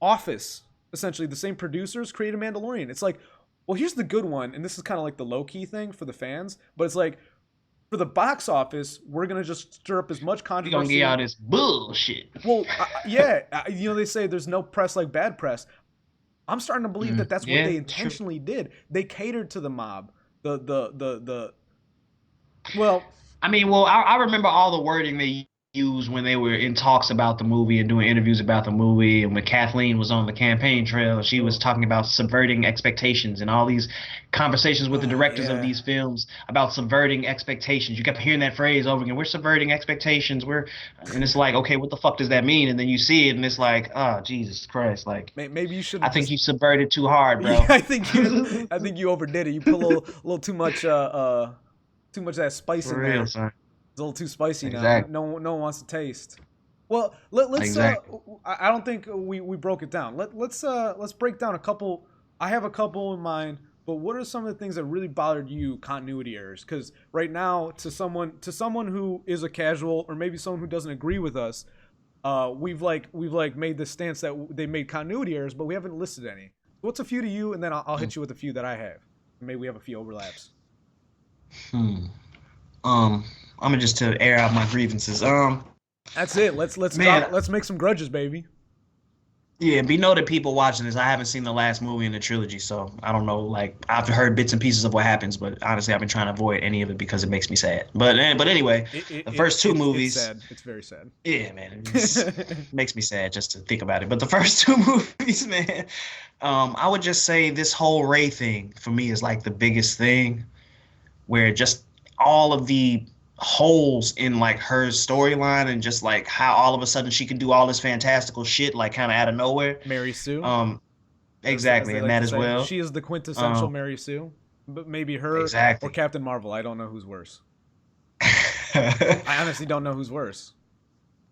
office, essentially the same producers, created Mandalorian. It's like, well, here's the good one, and this is kind of like the low key thing for the fans, but it's like for the box office, we're gonna just stir up as much we gonna get controversy. all this bullshit. Well, yeah, they say there's no press like bad press. I'm starting to believe that that's what Yeah, they that's true. intentionally did. They catered to the mob. The well, I mean, well, I remember all the wording they used when they were in talks about the movie and doing interviews about the movie, and when Kathleen was on the campaign trail, she was oh, talking about subverting expectations and all these conversations with the directors of yeah. these films about subverting expectations. You kept hearing that phrase over again. We're subverting expectations. And it's like, okay, what the fuck does that mean? And then you see it, and it's like, oh, Jesus Christ, like. Maybe you should I have think just. you subverted too hard, Yeah, bro. I think you overdid it. You put little too much too much of that spice For in real, there. son. It's a little too spicy now. Exactly. No one wants to taste. Well, let's Exactly. I don't think we broke it down. Let's break down a couple. I have a couple in mind, but what are some of the things that really bothered you continuity errors? Because right now, to someone who is a casual or maybe someone who doesn't agree with us, we've made the stance that they made continuity errors, but we haven't listed any. What's a few to you, and then I'll hit you with a few that I have. Maybe we have a few overlaps. Hmm. I'm gonna just to air out my grievances. That's it. Let's Man, drop. Let's make some grudges, baby. yeah, be noted, people watching this. I haven't seen the last movie in the trilogy, so I don't know. Like, I've heard bits and pieces of what happens, but honestly, I've been trying to avoid any of it because it makes me sad. But anyway, the first two It's movies, sad. It's very sad. yeah, man, makes me sad just to think about it. But the first two movies, man, I would just say this whole Ray thing for me is like the biggest thing, where just all of the holes in like her storyline and just like how all of a sudden she can do all this fantastical shit like kind of out of nowhere. Mary Sue, Um, as exactly, they and like that to as say, well. she is the quintessential Um, Mary Sue. But maybe her or exactly. Captain Marvel. I don't know who's worse. I honestly don't know who's worse.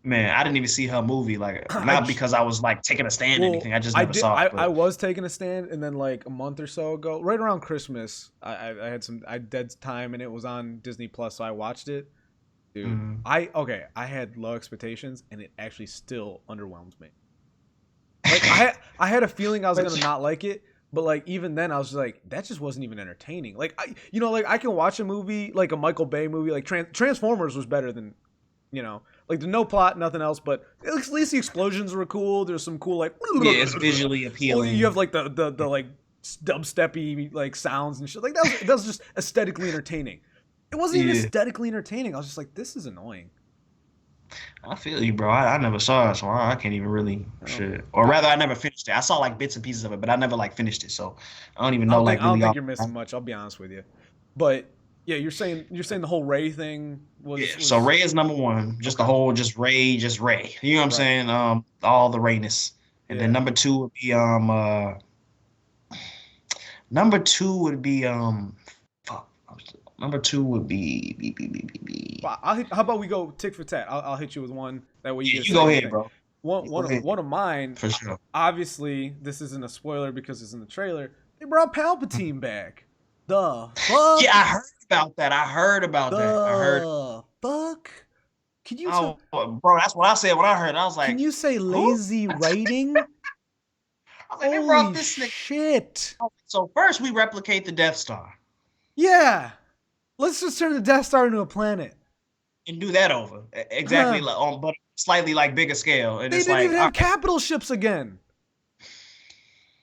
Man, I didn't even see her movie, like I not j- because I was like taking a stand or well, anything. I just I never did. saw it. I But was taking a stand, and then like a month or so ago, right around Christmas, I had some I dead time, and it was on Disney Plus, so I watched it. Dude, mm. I had low expectations, and it actually still underwhelms me. Like I had a feeling I was gonna But not like it, but like even then I was just like that just wasn't even entertaining. Like like I can watch a movie like a Michael Bay movie like Transformers was better than like there's no plot, nothing else, but at least the explosions were cool. There's some cool like yeah, it's visually well you have appealing. like the like dubsteppy like sounds and shit like that was just aesthetically entertaining. It wasn't even Yeah, aesthetically entertaining. I was just like this is annoying. I feel you, bro. I never saw it, so I can't even really Oh. shit. Or rather, I never finished it. I saw like bits and pieces of it, but I never like finished it. So I don't even know like I don't really think all. you're missing much. I'll be honest with you, but yeah, you're saying the whole Ray thing Yeah. So was Ray is number one. Just the okay, whole, just Ray, just Ray. You know what I'm right? saying? All the Rayness. And then Yeah. number two would be number two would be fuck. Number two would be. Well, how about we go tick for tat? I'll hit you with one. That way you Yeah, get a you go second to ahead, think. bro. One You go one ahead one of mine. for sure. Obviously, this isn't a spoiler because it's in the trailer. They brought Palpatine back. The fuck? Yeah, I heard about that. I heard about that. I heard. The fuck? Can you tell? Oh, bro, that's what I said when I heard it. I was Can like, you say who? lazy writing? I was like, they brought Holy this nigga. shit! So first we replicate the Death Star Yeah, let's just turn the Death Star into a planet. and do that over. Exactly Huh. like on but slightly like bigger scale. And They it's didn't like, even all have right. capital ships again.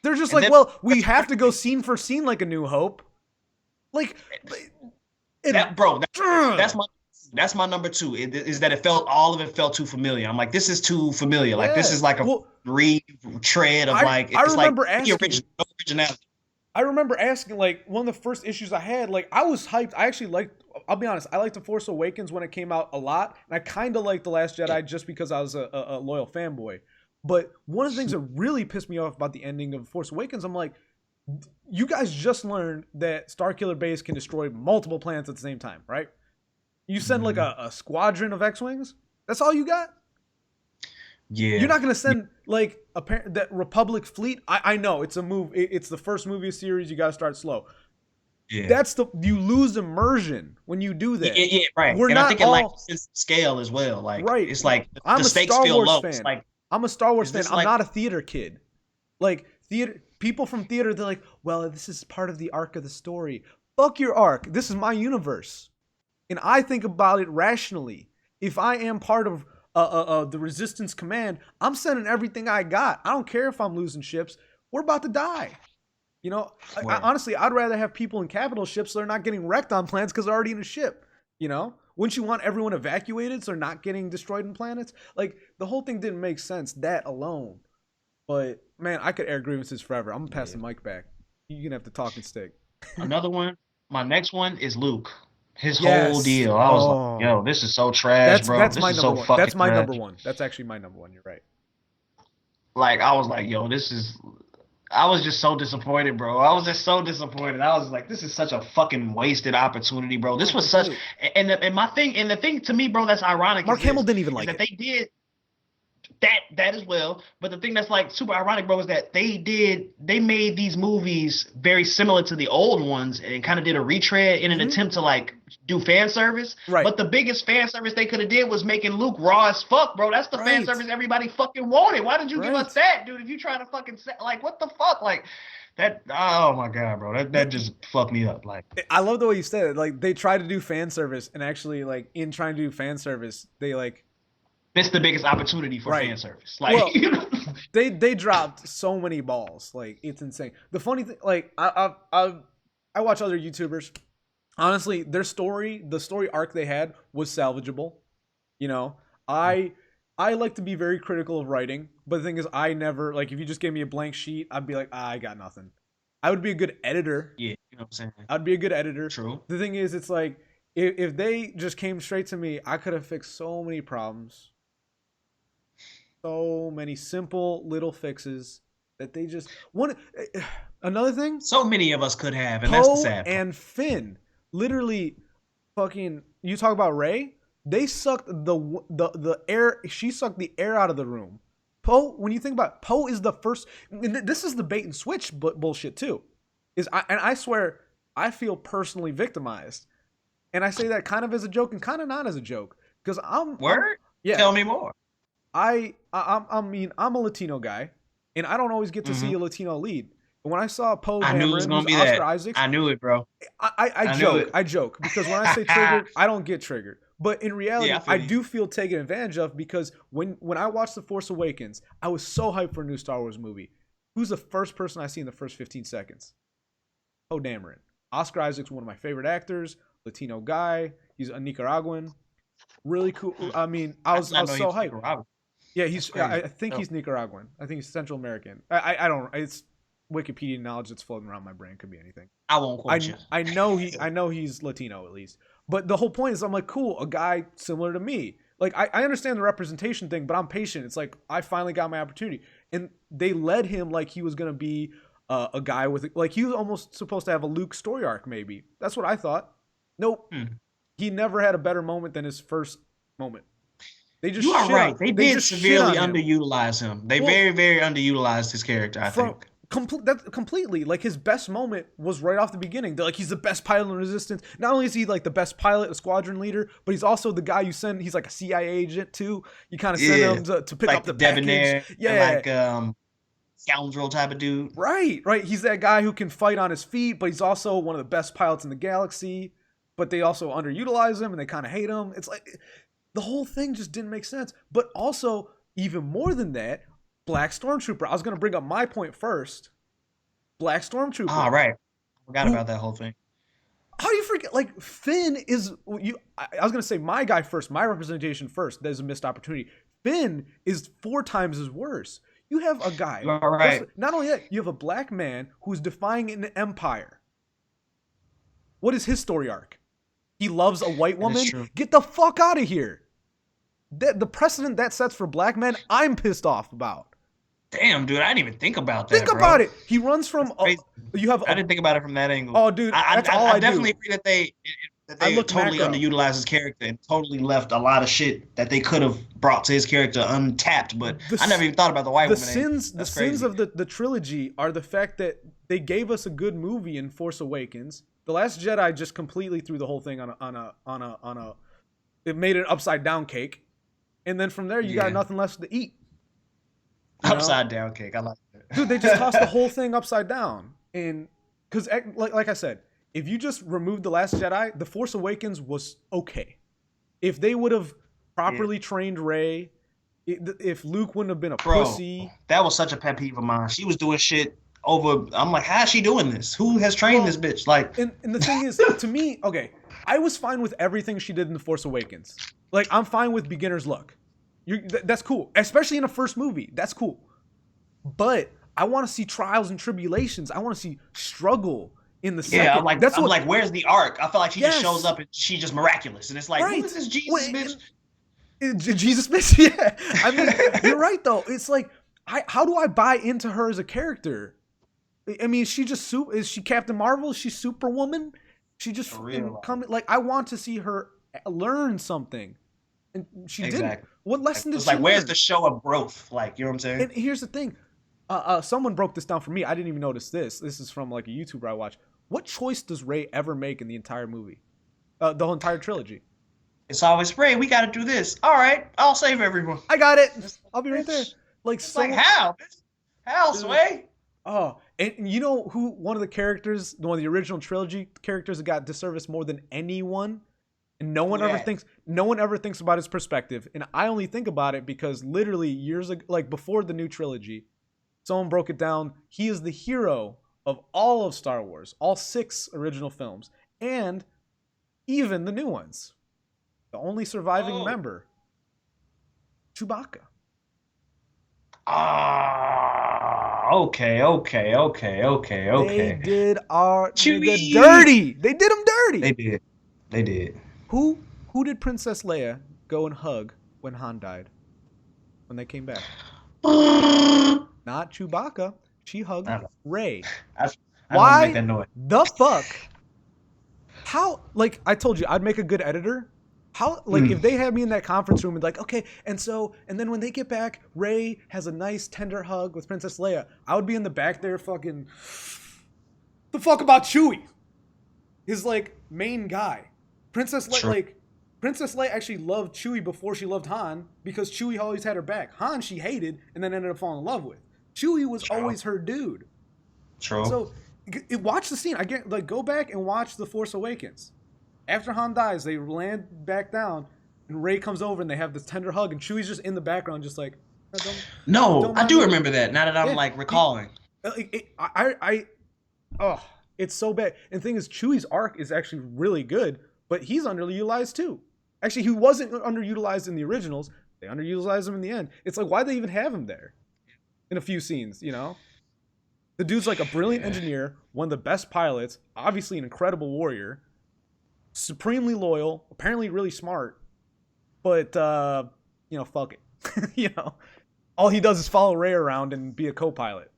They're just And like, then well, we have to go scene for scene like A New Hope. Like, that it, bro, that's my number two. Is that it felt all of it felt too familiar. I'm like, this is too familiar. Like this yeah. is like a Well, retread of like I it's like remember the asking. original, no originality. I remember asking, like, one of the first issues I had, like, I was hyped. I actually liked, I'll be honest, I liked The Force Awakens when it came out a lot. And I kind of liked The Last Jedi just because I was a loyal fanboy. But one of the things that really pissed me off about the ending of Force Awakens, I'm like, you guys just learned that Starkiller Base can destroy multiple planets at the same time, right? You send like a squadron of X-Wings? That's all you got? Yeah. You're not going to send like that Republic fleet? I know, it's a move. It's the first movie of series. You got to start slow. Yeah. You lose immersion when you do that. Yeah, right. We're and I not think it like scale as well. Like right. it's like I'm the a stakes Star feel Wars low. fan. It's like I'm a Star Wars fan. I'm like, not a theater kid. Like theater people from theater, they're like, well, this is part of the arc of the story. Fuck your arc. This is my universe, and I think about it rationally. If I am part of the Resistance Command, I'm sending everything I got. I don't care if I'm losing ships. We're about to die. You know, honestly, I'd rather have people in capital ships so they're not getting wrecked on planets because they're already in a ship. You know, wouldn't you want everyone evacuated so they're not getting destroyed in planets? Like, the whole thing didn't make sense, that alone. But, man, I could air grievances forever. I'm going to pass the mic back. You're going to have to talk and stick. Another one, my next one is Luke. His whole deal. I was like, yo, this is so trash, bro. That's this my is number so one. fucking That's my trash. number one. That's actually my number one. You're right. Like, I was like, yo, I was just so disappointed, bro. I was just so disappointed. I was like, this is such a fucking wasted opportunity, bro. This was such, and the thing to me, bro, that's ironic. Mark Hamill didn't even like it. That they did that as well. But the thing that's like super ironic, bro, is that they made these movies very similar to the old ones and kind of did a retread in an attempt to like do fan service. Right. But the biggest fan service they could have did was making Luke raw as fuck, bro. That's the fan service everybody fucking wanted. Why did you give us that, dude? If you trying to fucking like, what the fuck, like. That, oh my god, bro, that just fucked me up. Like, I love the way you said it. Like, they tried to do fan service, and actually, like, in trying to do fan service, they like missed the biggest opportunity for fan service. Like, well, they dropped so many balls. Like, it's insane. The funny thing, like, I watch other YouTubers. Honestly, the story arc they had was salvageable. You know, I like to be very critical of writing, but the thing is, I never, like, if you just gave me a blank sheet, I'd be like, I got nothing. I would be a good editor. Yeah, you know what I'm saying? I'd be a good editor. True. The thing is, it's like, if they just came straight to me, I could have fixed so many problems. So many simple little fixes that they just want. Another thing, so many of us could have, and that's the sad part. And Finn, literally, fucking. You talk about Rey. They sucked the air. She sucked the air out of the room. Poe, when you think about it, Poe is the first. And this is the bait and switch bullshit too. And I swear, I feel personally victimized, and I say that kind of as a joke and kind of not as a joke because I'm. Yeah. Tell me more. I mean, I'm a Latino guy, and I don't always get to see a Latino lead. And when I saw Poe Dameron, Oscar Isaacs, I knew it, bro. I joke because when I say triggered, I don't get triggered. But in reality, I do feel taken advantage of because when I watched The Force Awakens, I was so hyped for a new Star Wars movie. Who's the first person I see in the first 15 seconds? Poe Dameron. Oscar Isaac's one of my favorite actors, Latino guy. He's a Nicaraguan. Really cool. I mean, I was so hyped. Yeah, I think he's Nicaraguan. I think he's Central American. I don't. It's Wikipedia knowledge that's floating around my brain. Could be anything. I won't quote you. I know he's Latino at least. But the whole point is, I'm like, cool, a guy similar to me. Like, I understand the representation thing, but I'm patient. It's like I finally got my opportunity, and they led him like he was gonna be a guy with like he was almost supposed to have a Luke story arc. Maybe that's what I thought. Nope. He never had a better moment than his first moment. They just you are right. They did severely underutilize him. They very, very underutilized his character, I think. Completely. Like, his best moment was right off the beginning. They're like, he's the best pilot in Resistance. Not only is he like the best pilot, a squadron leader, but he's also the guy you send. He's like a CIA agent too. You kind of send him to pick up the debonair, package. Yeah, like scoundrel type of dude. Right. He's that guy who can fight on his feet, but he's also one of the best pilots in the galaxy. But they also underutilize him and they kind of hate him. It's like the whole thing just didn't make sense. But also, even more than that, Black Stormtrooper. I was going to bring up my point first. Black Stormtrooper. Ah, right. I forgot about that whole thing. How do you forget? Like, Finn is I was going to say my guy first, my representation first. There's a missed opportunity. Finn is 4 times as worse. You have a guy. Right. Not only that, you have a black man who's defying an empire. What is his story arc? He loves a white woman? Get the fuck out of here. The precedent that sets for black men, I'm pissed off about. Damn, dude, I didn't even think about Think that, about bro. it. He runs That's from crazy. you have I a didn't think about it from that angle. oh dude, that's all I I definitely do. agree that I they look totally macro. underutilized his character and totally left a lot of shit that they could have brought to his character untapped. But The I never even thought about the white woman angle. the That's sins crazy. of the trilogy are the fact that they gave us a good movie in Force Awakens. The Last Jedi just completely threw the whole thing on a it made it upside down cake, and then from there you got Yeah, nothing left to eat. You know, upside down cake. I like dude, they just tossed the that. whole thing upside down, and because like I said, if you just removed the Last Jedi, the Force Awakens was okay. If they would have Yeah. properly trained Rey, if Luke wouldn't have been a Bro, pussy. that was such a pet peeve of mine. She was doing shit over. I'm like, how is she doing this? Who has trained this Well, bitch? Like, and the thing is, to me, okay, I was fine with everything she did in The Force Awakens. Like, I'm fine with beginner's luck. That's cool, especially in a first movie. That's cool. But I want to see trials and tribulations. I want to see struggle in the yeah, second. That's I'm what. like, where's the arc? I feel like she just shows Yes, up and she's just miraculous, and it's like, who is right. this Well, Jesus bitch? Jesus Smith. Yeah, I mean, you're right though. It's like, how do I buy into her as a character? I mean, is she just is she Captain Marvel? Is she Superwoman? She just For real, come like I want to see her learn something, and she didn't. exactly. What lesson did It's she like, where's learn? the show of growth? Like, you know what I'm saying? And here's the thing, someone broke this down for me. I didn't even notice this. This is from like a YouTuber I watch. What choice does Rey ever make in the entire movie, the whole entire trilogy? It's always Ray. We got to do this. All right, I'll save everyone. I got it. It's, I'll be right there. Like it's like so. how? How, Sway? Oh, and you know who one of the characters, one of the original trilogy characters that got disserviced more than anyone, and no one ever thinks about his perspective. And I only think about it because literally years ago, like before the new trilogy, someone broke it down. He is the hero of all of Star Wars, all 6 original films, and even the new ones. The only surviving Oh. member, Chewbacca. Ah, okay. They did our nigga Chewie. dirty. They did him dirty. They did. They did. Who did Princess Leia go and hug when Han died? When they came back? I, Not Chewbacca. She hugged I Rey. don't make Why that noise. the fuck? How, like I told you, I'd make a good editor. How, like, if they had me in that conference room and like, okay, and then when they get back, Rey has a nice tender hug with Princess Leia. I would be in the back there fucking, the fuck about Chewie? His like main guy. Princess Leia, True. Princess Leia actually loved Chewie before she loved Han because Chewie always had her back. Han she hated and then ended up falling in love with. Chewie was always her dude. True. So watch the scene. I get like go back and watch The Force Awakens. After Han dies, they land back down, and Rey comes over, and they have this tender hug, and Chewie's just in the background, just like. No, I do me." remember that. Now that I'm like recalling. Oh, it's so bad. And the thing is, Chewie's arc is actually really good, but he's underutilized too. Actually, he wasn't underutilized in the originals. They underutilized him in the end. It's like, why they even have him there? In a few scenes, you know? The dude's like a brilliant engineer, one of the best pilots, obviously an incredible warrior, supremely loyal, apparently really smart, but fuck it. All he does is follow Rey around and be a co-pilot.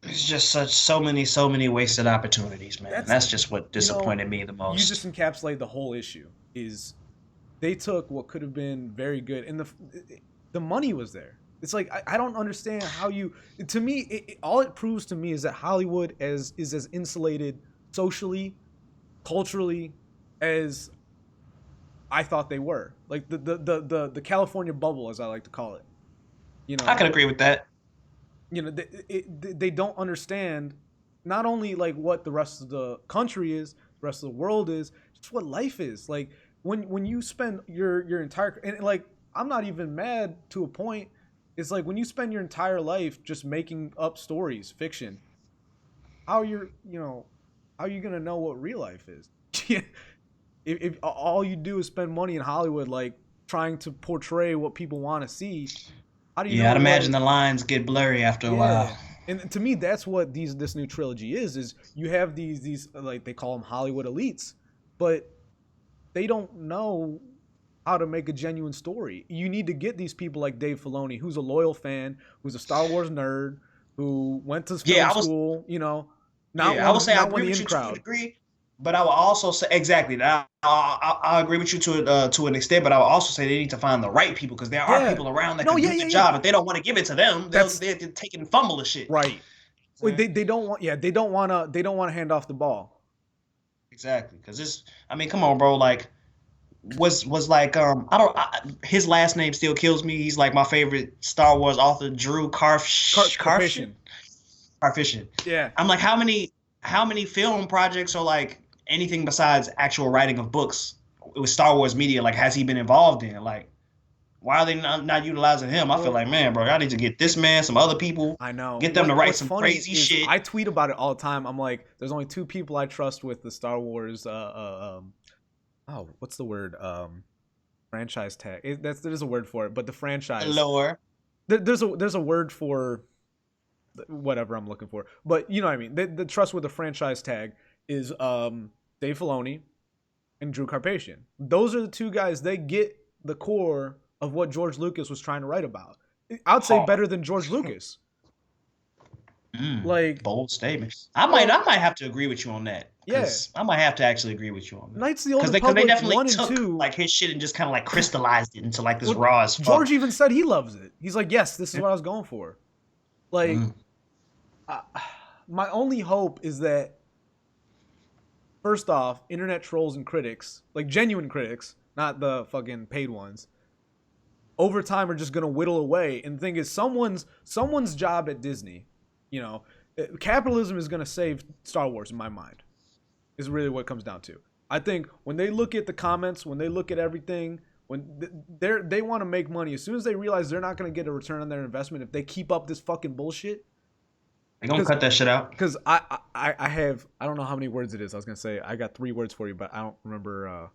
It's just so many wasted opportunities, man. That's just what disappointed me the most. You just encapsulate the whole issue. Is they took what could have been very good, and the money was there. It's like I don't understand how you. To me, all it proves to me is that Hollywood is as insulated socially, culturally, as I thought they were. Like the California bubble, as I like to call it. I can agree with that. They don't understand not only like what the rest of the country is, the rest of the world is, just what life is. Like when you spend your entire, and like I'm not even mad to a point. It's like when you spend your entire life just making up stories, fiction. How you gonna know what real life is? if all you do is spend money in Hollywood, like trying to portray what people want to see. How do you know I'd imagine the lines get blurry after a while. And to me, that's what this new trilogy is you have these like they call them Hollywood elites, but they don't know how to make a genuine story. You need to get these people like Dave Filoni, who's a loyal fan, who's a Star Wars nerd, who went to Yeah, film school. You know, I would say I not one agree of the with in you to a crowd. degree, but I will also say exactly that I agree with you to an extent, but I will also say they need to find the right people because there are Yeah. people around that No. could Yeah. do Yeah. the Yeah. job. If they don't want to give it to them, That's they're take and fumble the shit. right. Wait, Saying? they don't want. Yeah. They don't want to hand off the ball. Exactly, because it's. I mean, come on, bro. Like, was like I don't. His last name still kills me. He's like my favorite Star Wars author, Drew Karpyshyn. Carpation. Karpyshyn. Yeah. I'm like, how many film projects or like anything besides actual writing of books with Star Wars media like has he been involved in? Like, why are they not utilizing him? I feel like, man, bro, I need to get this man, some other people, I know. get them to write What's some funny crazy is shit. I tweet about it all the time. I'm like, there's only two people I trust with the Star Wars. What's the word? Franchise tag. There's a word for it, but the franchise. Lower. There's a word for whatever I'm looking for, but you know what I mean. The trust with the franchise tag is Dave Filoni and Drew Karpyshyn. Those are the two guys. They get the core of what George Lucas was trying to write about. I'd say better than George Lucas. Like, bold statements. I might have to agree with you on that. Yeah. I might have to actually agree with you on that. Knights of the Old Because Republic they definitely 1 and took 2. like his shit and just kind of like crystallized it into like this raw as fuck. George even said he loves it. He's like, yes, this is what I was going for. Like, my only hope is that, first off, internet trolls and critics, like genuine critics, not the fucking paid ones, over time are just gonna whittle away. And the thing is, someone's job at Disney, you know, capitalism is gonna save Star Wars in my mind. Is really what it comes down to. I think when they look at the comments, when they look at everything, when they want to make money, as soon as they realize they're not gonna get a return on their investment if they keep up this fucking bullshit. They're gonna cut that shit out. Because I don't know how many words it is. I was gonna say I got 3 words for you, but I don't remember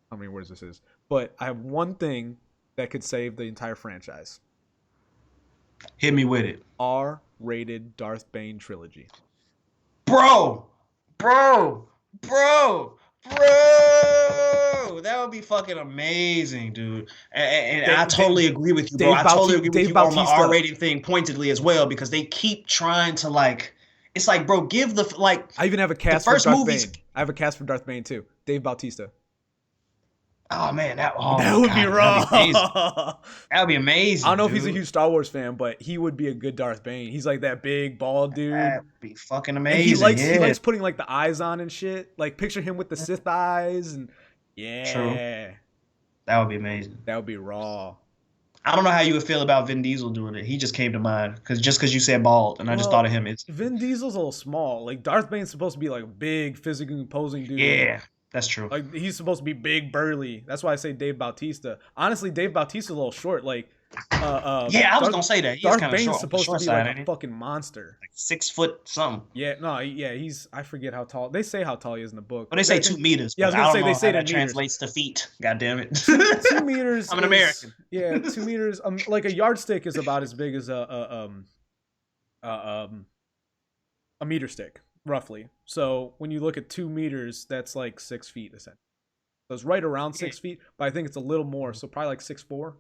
how many words this is. But I have one thing that could save the entire franchise. Hit me with it. R-rated Darth Bane trilogy. Bro, that would be fucking amazing, dude. And I totally agree with you, bro. I totally agree with you on the R-rated thing pointedly as well, because they keep trying to like. It's like, bro, give the like. I even have a cast for Darth Bane. I have a cast for Darth Bane too. Dave Bautista. Oh man, that would be raw. That would be amazing. I don't know if he's a huge Star Wars fan, but he would be a good Darth Bane. He's like that big bald dude. That'd be fucking amazing. And he likes putting like the eyes on and shit. Like picture him with the Sith eyes and True. That would be amazing. That would be raw. I don't know how you would feel about Vin Diesel doing it. He just came to mind because you said bald, and I just thought of him. Vin Diesel's a little small. Like Darth Bane's supposed to be like a big, physically imposing dude. Yeah. That's true. Like he's supposed to be big, burly. That's why I say Dave Bautista. Honestly, Dave Bautista's a little short. Like, yeah, I was gonna say that. He's Darth kind of Bane's short. supposed to be like a fucking monster. Like 6 foot something. Yeah, no, yeah, I forget how tall. They say how tall he is in the book. Well, they say 2 meters. Yeah, I was gonna say they say that meters. translates to feet. God damn it. 2 meters. I'm an American. Yeah, 2 meters. Like a yardstick is about as big as a meter stick, roughly. So when you look at 2 meters, that's like 6 feet essentially. So it's right around 6 feet, but I think it's a little more. So probably like 6'4".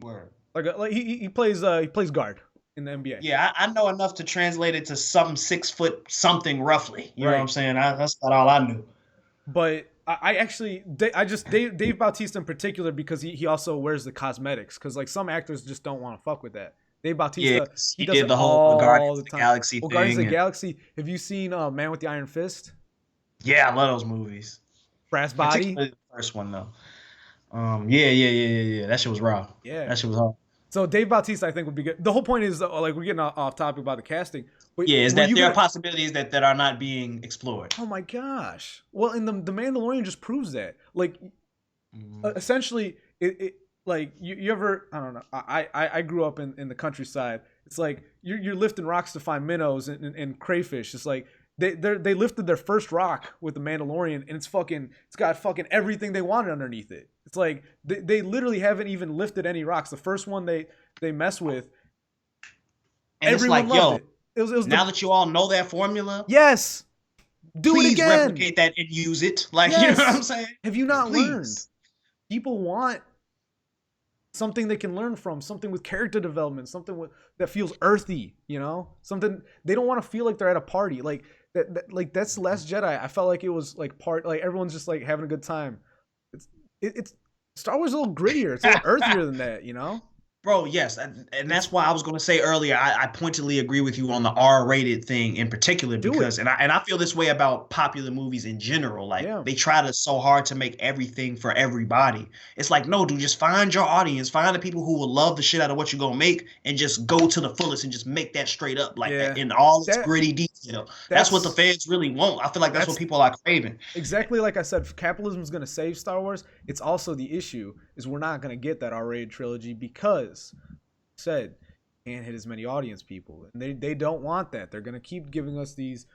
Word. Like he plays guard in the NBA. Yeah, I know enough to translate it to some 6 foot something roughly. You know what I'm saying? That's about all I knew. But Dave Bautista in particular, because he also wears the cosmetics, because like some actors just don't want to fuck with that. Dave Bautista, he does did the whole Guardians of the Galaxy thing. Guardians of the Galaxy. Have you seen Man with the Iron Fist? Yeah, I love those movies. Brass Body. The first one though. Yeah. That shit was raw. Yeah, that shit was hard. So Dave Bautista, I think, would be good. The whole point is, like, we're getting off topic about the casting. But is that there are possibilities that are not being explored. Oh my gosh! Well, and the Mandalorian just proves that. Like, essentially, it like you ever, I don't know. I grew up in the countryside. It's like you're lifting rocks to find minnows and crayfish. It's like they lifted their first rock with the Mandalorian, and it's got fucking everything they wanted underneath it. It's like they literally haven't even lifted any rocks. The first one they mess with, and everyone it's like, loved it. It was now that you all know that formula, yes, do it again. Please replicate that and use it. Like, yes. You know what I'm saying? Have you not learned? People want something they can learn from, something with character development, something that feels earthy, something they don't want to feel like they're at a party. Like like that's the Last Jedi. I felt like it was like like everyone's just like having a good time. It's Star Wars is a little grittier. It's a little earthier than that. Bro, yes, and that's why I was going to say earlier. I pointedly agree with you on the R-rated thing in particular Do because, it. and I feel this way about popular movies in general. Like Yeah. they try to so hard to make everything for everybody. It's like, no, dude, just find your audience, find the people who will love the shit out of what you're gonna make, and just go to the fullest and just make that straight up, like Yeah. in all its That gritty detail. That's what the that's fans really want. I feel like that's what that's people are craving. exactly like I said. If capitalism is going to save Star Wars, it's also the issue is we're not going to get that R-rated trilogy because said can't hit as many audience people, and they don't want that. They're gonna keep giving us these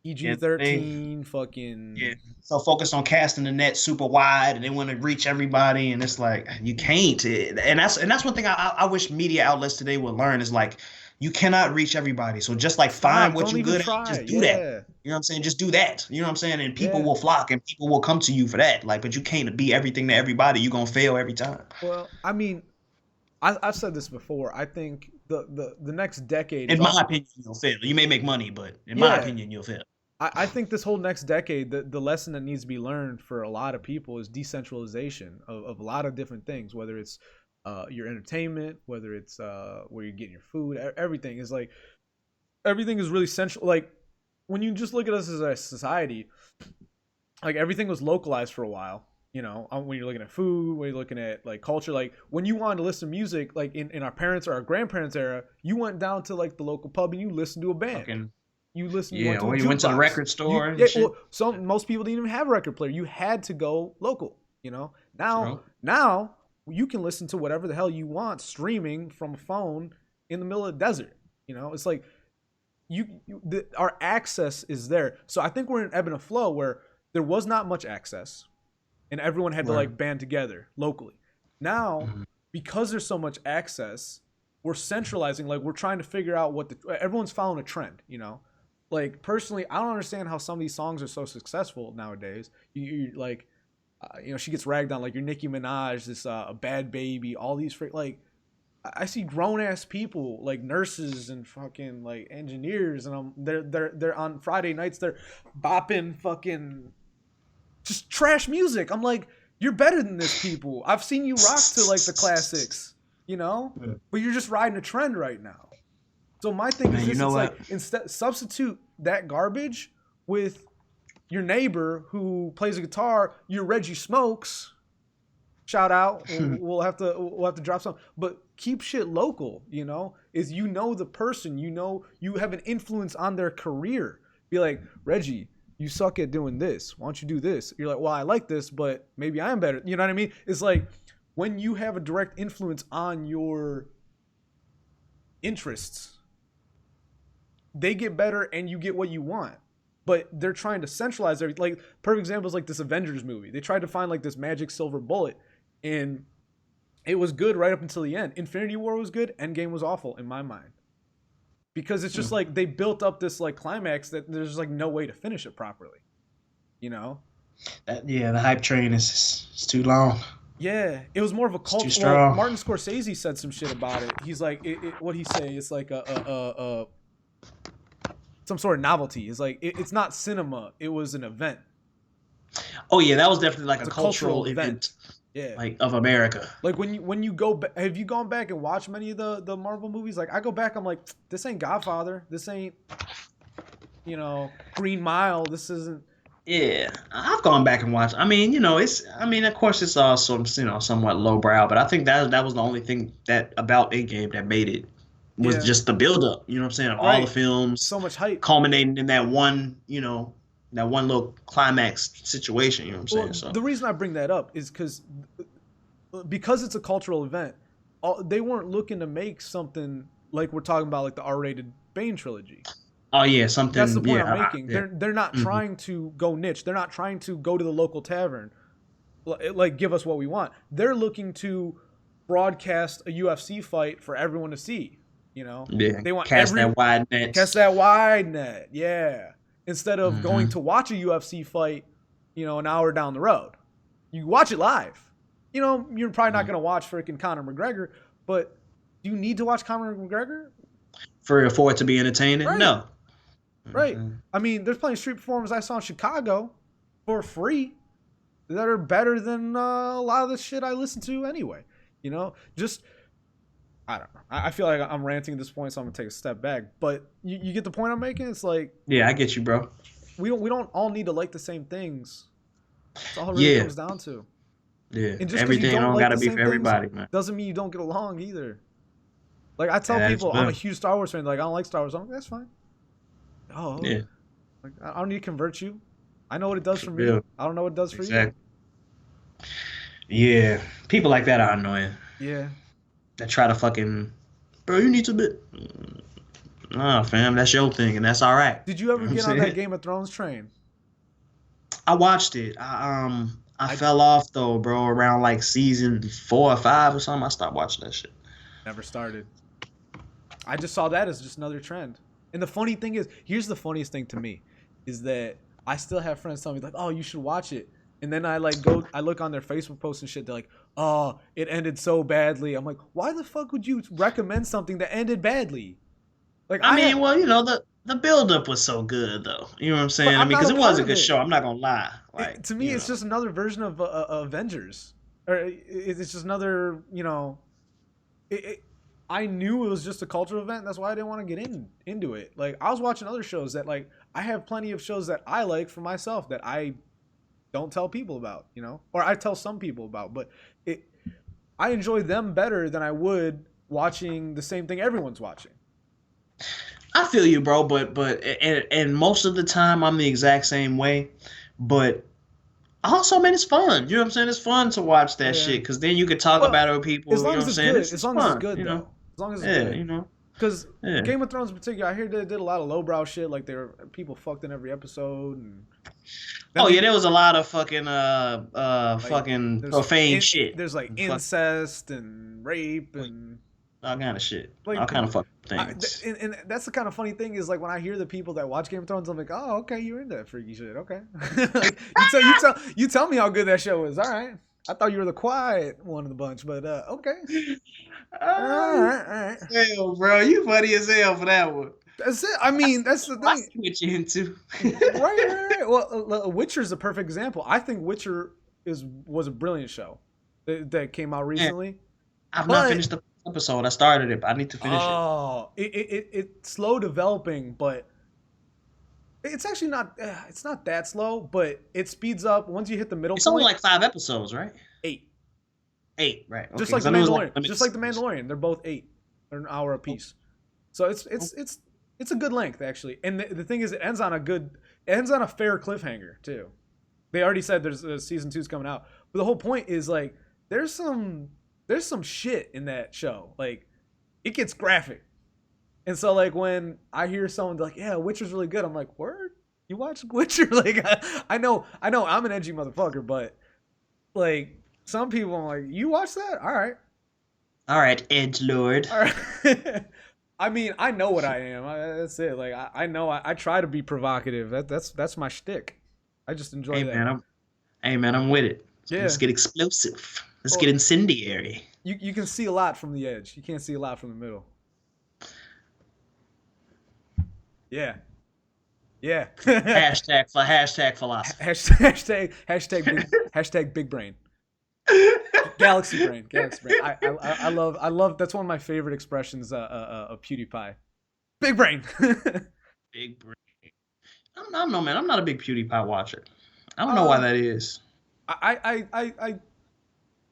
Yeah, PG-13 fucking yeah. So focus on casting the net super wide, and they want to reach everybody, and it's like you can't. And that's one thing I wish media outlets today would learn is like you cannot reach everybody. So just like find stop. what Don't you're even good at, try. just do that. Yeah, You know what I'm saying? Just do that. You know what I'm saying? And people yeah. will flock, and people will come to you for that. Like, but you can't be everything to everybody. You're gonna fail every time. Well, I mean, I've said this before. I think the next decade is In my all. opinion, you'll fail. You may make money, but in my Yeah, opinion, you'll fail. I think this whole next decade, the lesson that needs to be learned for a lot of people is decentralization of a lot of different things, whether it's your entertainment, whether it's where you're getting your food, everything is like everything is really central. Like when you just look at us as a society, like everything was localized for a while. When you're looking at food, when you're looking at like culture, like when you wanted to listen to music, like in our parents or our grandparents era, you went down to like the local pub and you listened to a band. Fucking You went yeah, to a or you went to the jukebox. record store and Yeah, shit. well, most people didn't even have a record player. You had to go local. Now True. now you can listen to whatever the hell you want streaming from a phone in the middle of the desert. It's like our access is there. So I think we're in an ebb and a flow where there was not much access, and everyone had to Right. like band together locally. Now, Mhm. because there's so much access, we're centralizing. Like we're trying to figure out everyone's following a trend. Like personally, I don't understand how some of these songs are so successful nowadays. You like, she gets ragged on like your Nicki Minaj, this a bad baby, all these like. I see grown ass people like nurses and fucking like engineers, and they're on Friday nights they're bopping fucking just trash music. I'm like, you're better than this, people. I've seen you rock to like the classics, Yeah. but you're just riding a trend right now. So my thing is Man, you this: know it's what? like instead substitute that garbage with your neighbor who plays a guitar. Your Reggie Smokes. Shout out. We'll have to drop some, but keep shit local. Is the person. You have an influence on their career. Be like, Reggie, you suck at doing this. Why don't you do this? You're like, well, I like this, but maybe I am better. You know what I mean? It's like when you have a direct influence on your interests, they get better and you get what you want. But they're trying to centralize everything. Like perfect example is like this Avengers movie. They tried to find like this magic silver bullet, and it was good right up until the end. Infinity War was good. Endgame was awful in my mind because it's just like they built up this like climax that there's like no way to finish it properly. You know? Yeah, the hype train is too long. Yeah, it was more of a It's too cult. Well, strong. Martin Scorsese said some shit about it. He's like, what he say? It's like a some sort of novelty. It's like it's not cinema. It was an event. Oh yeah, that was definitely like It's a a cultural cultural event, Yeah. like of America. Like when you go, have you gone back and watched many of the Marvel movies? Like I go back, I'm like, this ain't Godfather. This ain't, Green Mile. This isn't. Yeah, I've gone back and watched. I mean, of course, it's also somewhat lowbrow, but I think that was the only thing that about Endgame that made it was Yeah. just the buildup. You know what I'm saying? Of all the Right. films So much hype. culminating in that one, that one little climax situation. You know what I'm Well, saying? So the reason I bring that up is because it's a cultural event. They weren't looking to make something like we're talking about, like the R-rated Bane trilogy. oh yeah, something. That's the point yeah, I'm making. yeah. They're not Mhm. trying to go niche. They're not trying to go to the local tavern, like give us what we want. They're looking to broadcast a UFC fight for everyone to see. Yeah, They want cast that wide net. cast that wide net. Yeah, instead of going Mhm. to watch a UFC fight, an hour down the road, you watch it live. You know, you're probably not Mhm. gonna watch freaking Conor McGregor, but do you need to watch Conor McGregor? For it to be entertaining? Right, No. right. Mhm. I mean, there's plenty of street performers I saw in Chicago for free that are better than a lot of the shit I listen to anyway. You know, just I don't know. I feel like I'm ranting at this point, so I'm gonna take a step back. But you get the point I'm making. It's like Yeah, I get you, bro. we don't all need to like the same things. That's all it really Yeah, comes down to. yeah. And just because you Everything don't don't like gotta the be same for things everybody, man. doesn't mean you don't get along either. Like I tell As people, I'm a well. huge Star Wars fan. Like I don't like Star Wars. I'm like, that's fine. Oh, Yeah, like I don't need to convert you. I know what it does for for me. real. I don't know what it does for you. Exactly. Yeah, people like that are annoying. Yeah. That try to fucking, bro, you need to be. Nah, fam, that's your thing, and that's all right. Did you You know ever what I'm get on that saying? Game of Thrones train? I watched it. I I fell off though, bro. Around like season 4 or 5 or something, I stopped watching that shit. never started. I just saw that as just another trend. And the funny thing is, here's the funniest thing to me, is that I still have friends telling me like, "Oh, you should watch it." And then I look on their Facebook posts and shit. They're like, "Oh, it ended so badly." I'm like, "Why the fuck would you recommend something that ended badly?" Like I I mean, have, well, the build up was so good though. You know what I'm but saying? I I'm mean, not because a it was part a of good it. show. I'm not gonna lie. Like, To me, it's just another version of Avengers, or it's just another. I knew it was just a cultural event. That's why I didn't want to get into it. Like I was watching other shows that like I have plenty of shows that I like for myself that I don't tell people about, or I tell some people about, but it I enjoy them better than I would watching the same thing everyone's watching. I feel you, bro. And most of the time, I'm the exact same way. But also, man, it's fun. You know what I'm saying? It's fun to watch that Yeah. shit because then you could talk Well, about it with as people. You long know what as I'm it's saying? good, It's as just long as it's fun. good You know? though, as long as it's Yeah. good. You know? Because Yeah. Game of Thrones in particular, I hear they did a lot of lowbrow shit. Like there were people fucked in every episode, and then Oh yeah, they there was a lot of fucking like fucking profane shit. there's like Fuck incest and rape and all kind of shit. like All kind of fucking I, things. and that's the kind of funny thing is like when I hear the people that watch Game of Thrones, I'm like, oh, okay, you're into that freaky shit, okay. Like you tell me how good that show is. All right, I thought you were the quiet one of the bunch, but okay, all right, all right. Hell, bro, you funny as hell for that one. That's it. I mean, that's the I thing. see what you into. Right, right, right. Well, Witcher is a perfect example. I think Witcher was a brilliant show that came out Man, recently, I've not but finished the episode. I started it, but I need to finish it. oh, it's slow developing, but it's actually not. It's not that slow, but it speeds up once you hit the middle It's only point. like 5 episodes, right? 8, 8, right? Okay, just like because the I know it was like Mandalorian. Just like the Mandalorian, they're both 8. They're an hour apiece. So it's a good length actually, and the thing is, it ends on a fair cliffhanger too. They already said there's season 2's coming out, but the whole point is like there's some shit in that show. Like it gets graphic, and so like when I hear someone like, "Yeah, Witcher's really good," I'm like, "Word? You watch Witcher?" Like I know I'm an edgy motherfucker, but like some people, I'm like, "You watch that? All right, All right, Edge Lord. all right." I mean, I know what I am. That's it. Like I know I try to be provocative. That's my shtick. I just enjoy Hey that. man, I'm with it. Let's Yeah. get explosive. Let's get Well, incendiary. you can see a lot from the edge. You can't see a lot from the middle. Yeah. Yeah. Hashtag philosophy. Hashtag big brain. Galaxy brain. Galaxy brain. I love that's one of my favorite expressions of PewDiePie. Big brain. Big brain. I don't know, man. I'm not a big PewDiePie watcher. I don't know why that is. I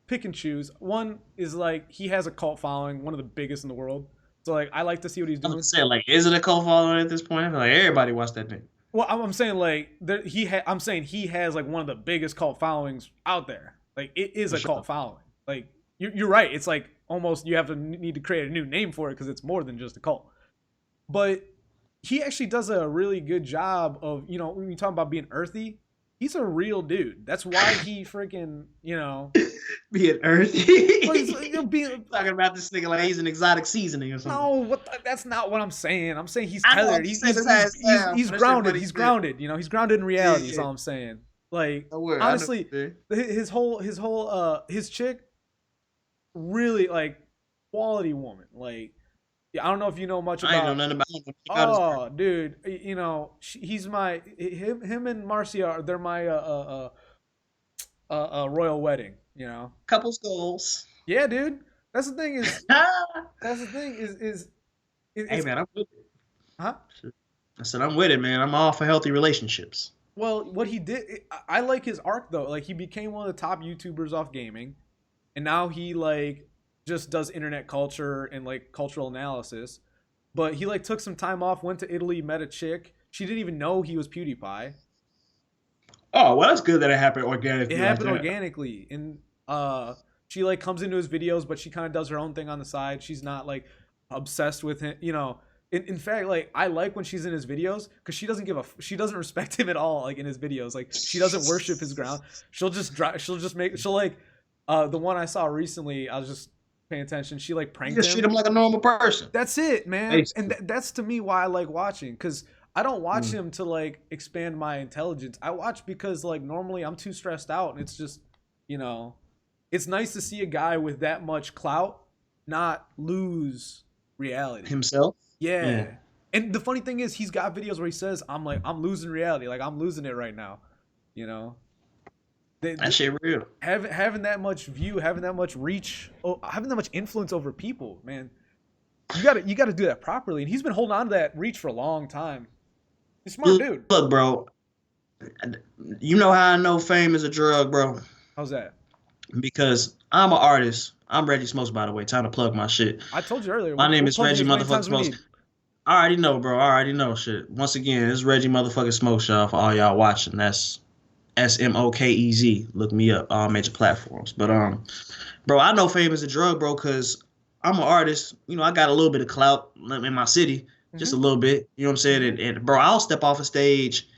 pick and choose. One is like he has a cult following, one of the biggest in the world. So like I like to see what he's I doing. was saying, like, is it a cult following at this point? I feel like everybody watched that thing. Well, I'm saying like I'm saying he has like one of the biggest cult followings out there. Like it is For a sure. cult following. Like you're right. It's like almost you have to need to create a new name for it because it's more than just a cult. But he actually does a really good job of when you talk about being earthy. He's a real dude. That's why he freaking Being earthy. well, being Talking about this nigga like he's an exotic seasoning or something. no. That's not what I'm saying. I'm saying he's I know, tethered. I'm He's just saying this how it sounds, he's but that shit grounded. funny He's shit. grounded. He's grounded in reality. That's Yeah. all I'm saying. Like I wear. I know. honestly, his chick really like quality woman. Like yeah, I don't know if you know much I ain't know about. nothing about, I don't know nothing about his girl. Oh, dude, you know he's my him and Marcia. They're my royal wedding. You know. Couples goals. Yeah, dude. That's the thing is that's the thing is Hey it's man, I'm with it. huh. Shit. I said I'm with it, man. I'm all for healthy relationships. Well, what he did, I like his arc though. Like he became one of the top YouTubers off gaming, and now he like just does internet culture and like cultural analysis. But he like took some time off, went to Italy, met a chick. She didn't even know he was PewDiePie. Oh, well, that's good that it happened It organically like happened that. organically, and she like comes into his videos, but she kind of does her own thing on the side. She's not like obsessed with him, you know. In fact, like I like when she's in his videos because she doesn't she doesn't respect him at all. Like in his videos, like she doesn't worship his ground. She'll just drive. She'll like the one I saw recently. I was just paying attention. She like You pranked just treat him. him like a normal person, That's it, man. And basically. that's to me why I like watching because I don't watch Mm. him to like expand my intelligence. I watch because like normally I'm too stressed out and it's just, you know, it's nice to see a guy with that much clout not lose reality. Himself. Yeah, Yeah. And the funny thing is he's got videos where he says I'm losing reality, like I'm losing it right now, you know. that shit real. Having that much view, having that much reach, having that much influence over people, man. You got to do that properly. And he's been holding on to that reach for a long time. He's a smart dude. Look, bro. You know how I know fame is a drug, bro? How's that? Because I'm an artist. I'm Reggie Smokez, by the way. Time to plug my shit. I told you earlier. My name We'll is plug you Reggie as many motherfucking times as we Smokes. need. I already know, bro. I already know shit. Once again, it's Reggie motherfucking Smokes, y'all. For all y'all watching, that's Smokez. Look me up, all major platforms. But bro, I know fame is a drug, bro, because I'm an artist. You know, I got a little bit of clout in my city, just a Mm-hmm. little bit. You know what I'm saying? Mm-hmm. And bro, I'll step off a stage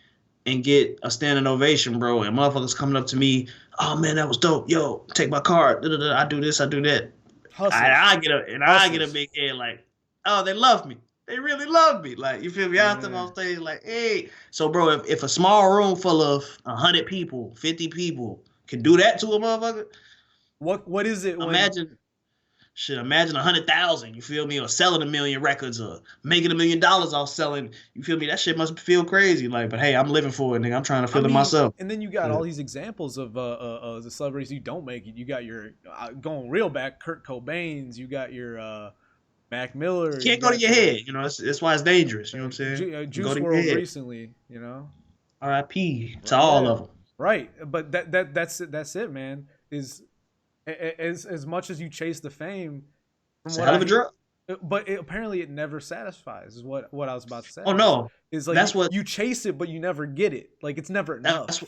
and get a standing ovation, bro. And motherfuckers coming up to me, oh man, that was dope. Yo, take my card. Da, da, da. I do this, I do that. Hustlers. I get a Hustlers. big head like, oh, they love me. They really love me. Like, you feel me? I step Yeah. on stage like, hey. So, bro, if a small room full of 100 people, 50 people can do that to a motherfucker, What is it when imagine, imagine 100,000, you feel me? Or selling 1 million records or making $1 million off selling, you feel me? That shit must feel crazy. Like, but hey, I'm living for it, nigga. I'm trying to I feel it mean, myself. and then you got Yeah. all these examples of the celebrities who don't make it. You got your going real back, Kurt Cobain's. You got your Mac Miller's. You Can't go to got your your head. You know, that's why it's dangerous. You know what I'm saying? Go Juice to your World head. recently. You know. R.I.P. to Right. all Yeah. of them. Right. But that's it. That's it, man. Is as much as you chase the fame, from It's a what hell of a drug. but apparently it never satisfies. Is what I was about to Oh say. no, Is like that's what you chase it, but you never get it. Like it's never that's enough.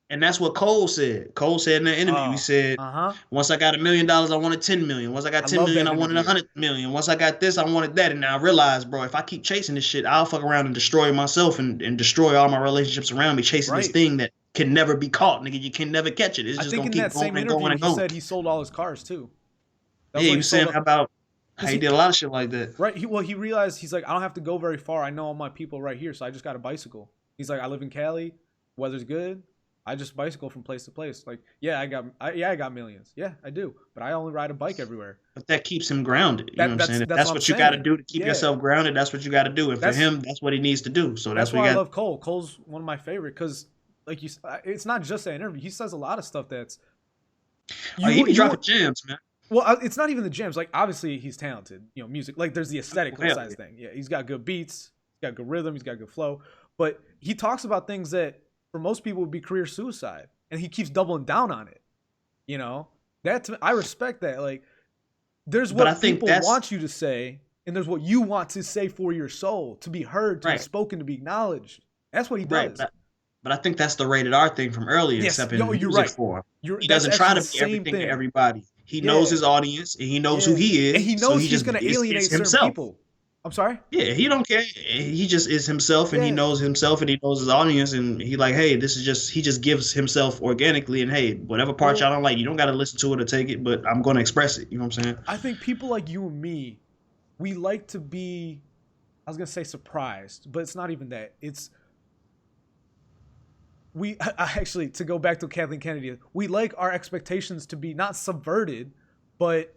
that's what Cole said. Cole said in the interview, he Oh, said, uh-huh. once I got $1 million, I wanted 10 million. Once I got I 10 love million, that I wanted interview. 100 million. Once I got this, I wanted that. And now I realized, bro, if I keep chasing this shit, I'll fuck around and destroy myself and destroy all my relationships around me, chasing this Right. thing that can never be caught, nigga. You can never catch it. It's I just think gonna in keep that going same and going interview and he going. said he sold all his cars too. That was Yeah, what he he was sold saying up about how because he he did a lot of shit like that. right he realized he's like I don't have to go very far. I know all my people right here, so I just got a bicycle. He's like I live in Cali, weather's good. I just bicycle from place to place. Like yeah, I got millions. Yeah, I do, but I only ride a bike everywhere. But that keeps him grounded. You know what I'm saying? If That's what that's I'm what you got to saying. do to keep Yeah, yourself grounded, that's what you got to do. And for that's him, that's what he needs to do. So that's that's what he why I got. love Cole. Cole's one of my favorite because like it's not just that interview. He says a lot of stuff that's He be you dropping gems, man. well, it's not even the gems. Like obviously he's talented. You know, music. Like there's the aesthetic Hell size yeah. thing. Yeah, he's got good beats. He's got good rhythm. He's got good flow. But he talks about things that for most people would be career suicide, and he keeps doubling down on it. You know, I respect that. Like there's But I what think people that's want you to say, and there's what you want to say for your soul to be heard, to be right, spoken, to be acknowledged. That's what he right. does. But I think that's the rated R thing from earlier, Yes, except yo, in you're music right. form. He That's doesn't try actually the to be same everything to thing. everybody. He knows Yeah, his audience and he knows who yeah, he and he is. So knows he he's just gonna is alienate certain himself. people. I'm sorry. Yeah, he don't care. He just is himself, and he Yeah, knows himself, and he knows his audience, and he like, hey, this is just he just gives himself organically, and hey, whatever part y'all well, don't like, you don't got to listen to it or take it, but I'm gonna express it. You know what I'm saying? I think people like you and me, we like to be, I was gonna say surprised, but it's not even that. It's actually, to go back to Kathleen Kennedy, we like our expectations to be not subverted, but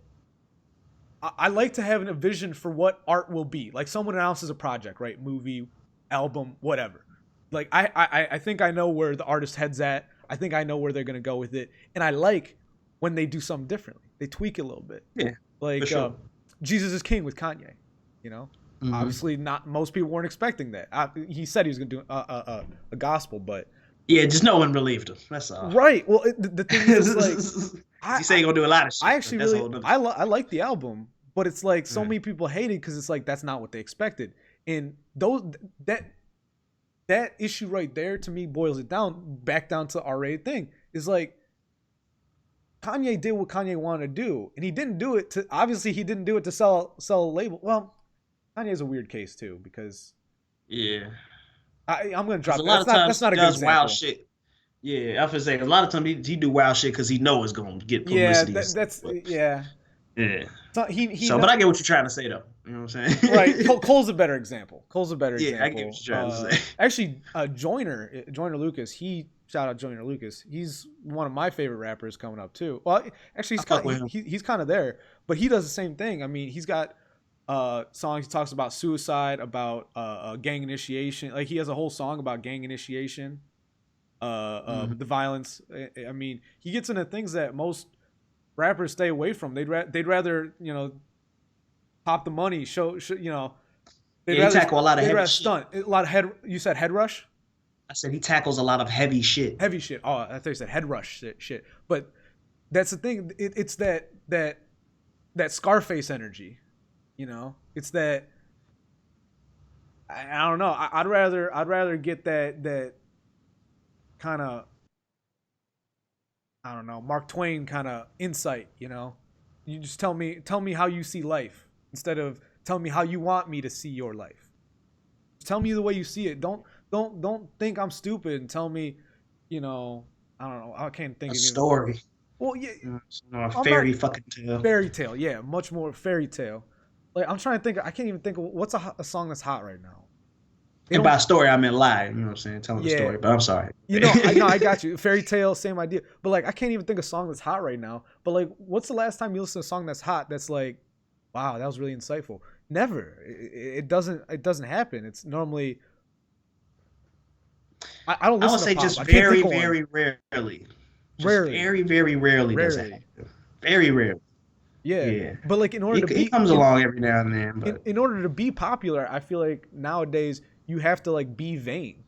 I like to have a vision for what art will be. Like someone announces a project, right? Movie, album, whatever. Like I think I know where the artist heads at. I think I know where they're gonna go with it, and I like when they do something differently. They tweak it a little bit. Yeah, Like for sure. Jesus is King with Kanye. You know, Hmm. obviously not most people weren't expecting that. He said he was gonna do a gospel, but Yeah, just no one believed him. That's all. right. Well, the thing is, it's like He say he gonna do a lot of shit. I But actually that's a really whole nother. I like the album, but it's like so Yeah. many people hate it because it's like that's not what they expected. And those that that issue right there to me boils it down back down to our rated thing is like Kanye did what Kanye wanted to do, and he didn't do it to obviously he didn't do it to sell a label. Well, Kanye's a weird case too because Yeah, I'm gonna because drop a it. lot of That's times he not a good does wild example. shit. Yeah, I feel like a lot of times he do wild shit because he know it's gonna get Yeah, publicity and stuff. that's But yeah. yeah. So he So, but I get what you're trying to say though. You know what I'm right. saying? Cole's a better example. Cole's a better Yeah, I get example. what you're trying to say. Actually, Joyner Lucas. He shout out Joyner Lucas. He's one of my favorite rappers coming up too. Well, actually, I fuck with him. he's kind of there, but he does the same thing. I mean, he's got songs. He talks about suicide, about gang initiation. Like he has a whole song about gang initiation, Mhm. the violence. I mean, he gets into things that most rappers stay away from. They'd rather pop the money, show they'd Yeah, he rather tackle a lot of they'd heavy rather shit. stunt a lot of head. You said head rush, I said he tackles a lot of heavy shit. heavy shit. Oh, I thought you said head rush shit. But that's the thing. It's that Scarface energy. It's that I don't know. I'd rather get that kind of I don't know Mark Twain kind of insight. You just tell me how you see life instead of tell me how you want me to see your life. Just tell me the way you see it. Don't think I'm stupid and tell me, I don't know. I can't think A of even. story. Well, yeah, You know, a I'm not fairy fucking tale. fairy tale. Yeah, much more fairy tale. Like I'm trying to think. I can't even think of what's a song that's hot right now. They And don't. by story, I meant lie. You know what I'm saying? Telling a Yeah, story. But I'm sorry. I know I got you. Fairy tale, same idea. But like I can't even think of a song that's hot right now. But like, what's the last time you listened to a song that's hot? That's like, wow, that was really insightful. Never. It doesn't. It doesn't happen. It's normally. I don't I would listen to say pop. just I can't very, think of one. very rarely. Just Rarely. very, very rarely does that Rarely. happen. Very rarely. Yeah. Yeah. But like in order to He be comes along every now and then, in, but in order to be popular, I feel like nowadays you have to like be vain.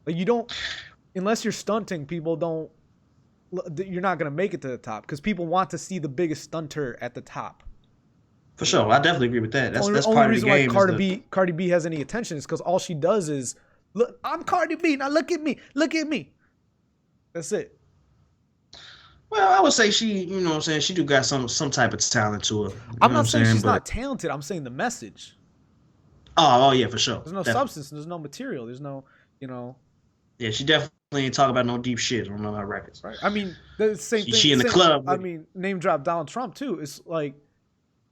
Like you don't unless you're stunting, people don't you're not going to make it to the top cuz people want to see the biggest stunter at the top. for sure, I definitely agree with that. Only, That's only part of the reason why game. Cardi B has any attention is cuz all she does is look, I'm Cardi B, now look at me. Look at me. That's it. Well, I would say she, you know what I'm saying, she do got some type of talent to her. You know I'm what I'm not saying saying? she's But not talented. I'm saying the message. oh yeah, for sure. There's no Definitely. substance, there's no material, there's no, you know, Yeah, she definitely ain't talk about no deep shit on none of her records. right? I mean, the same thing. She in the same, club I with it. mean, name drop Donald Trump too. It's like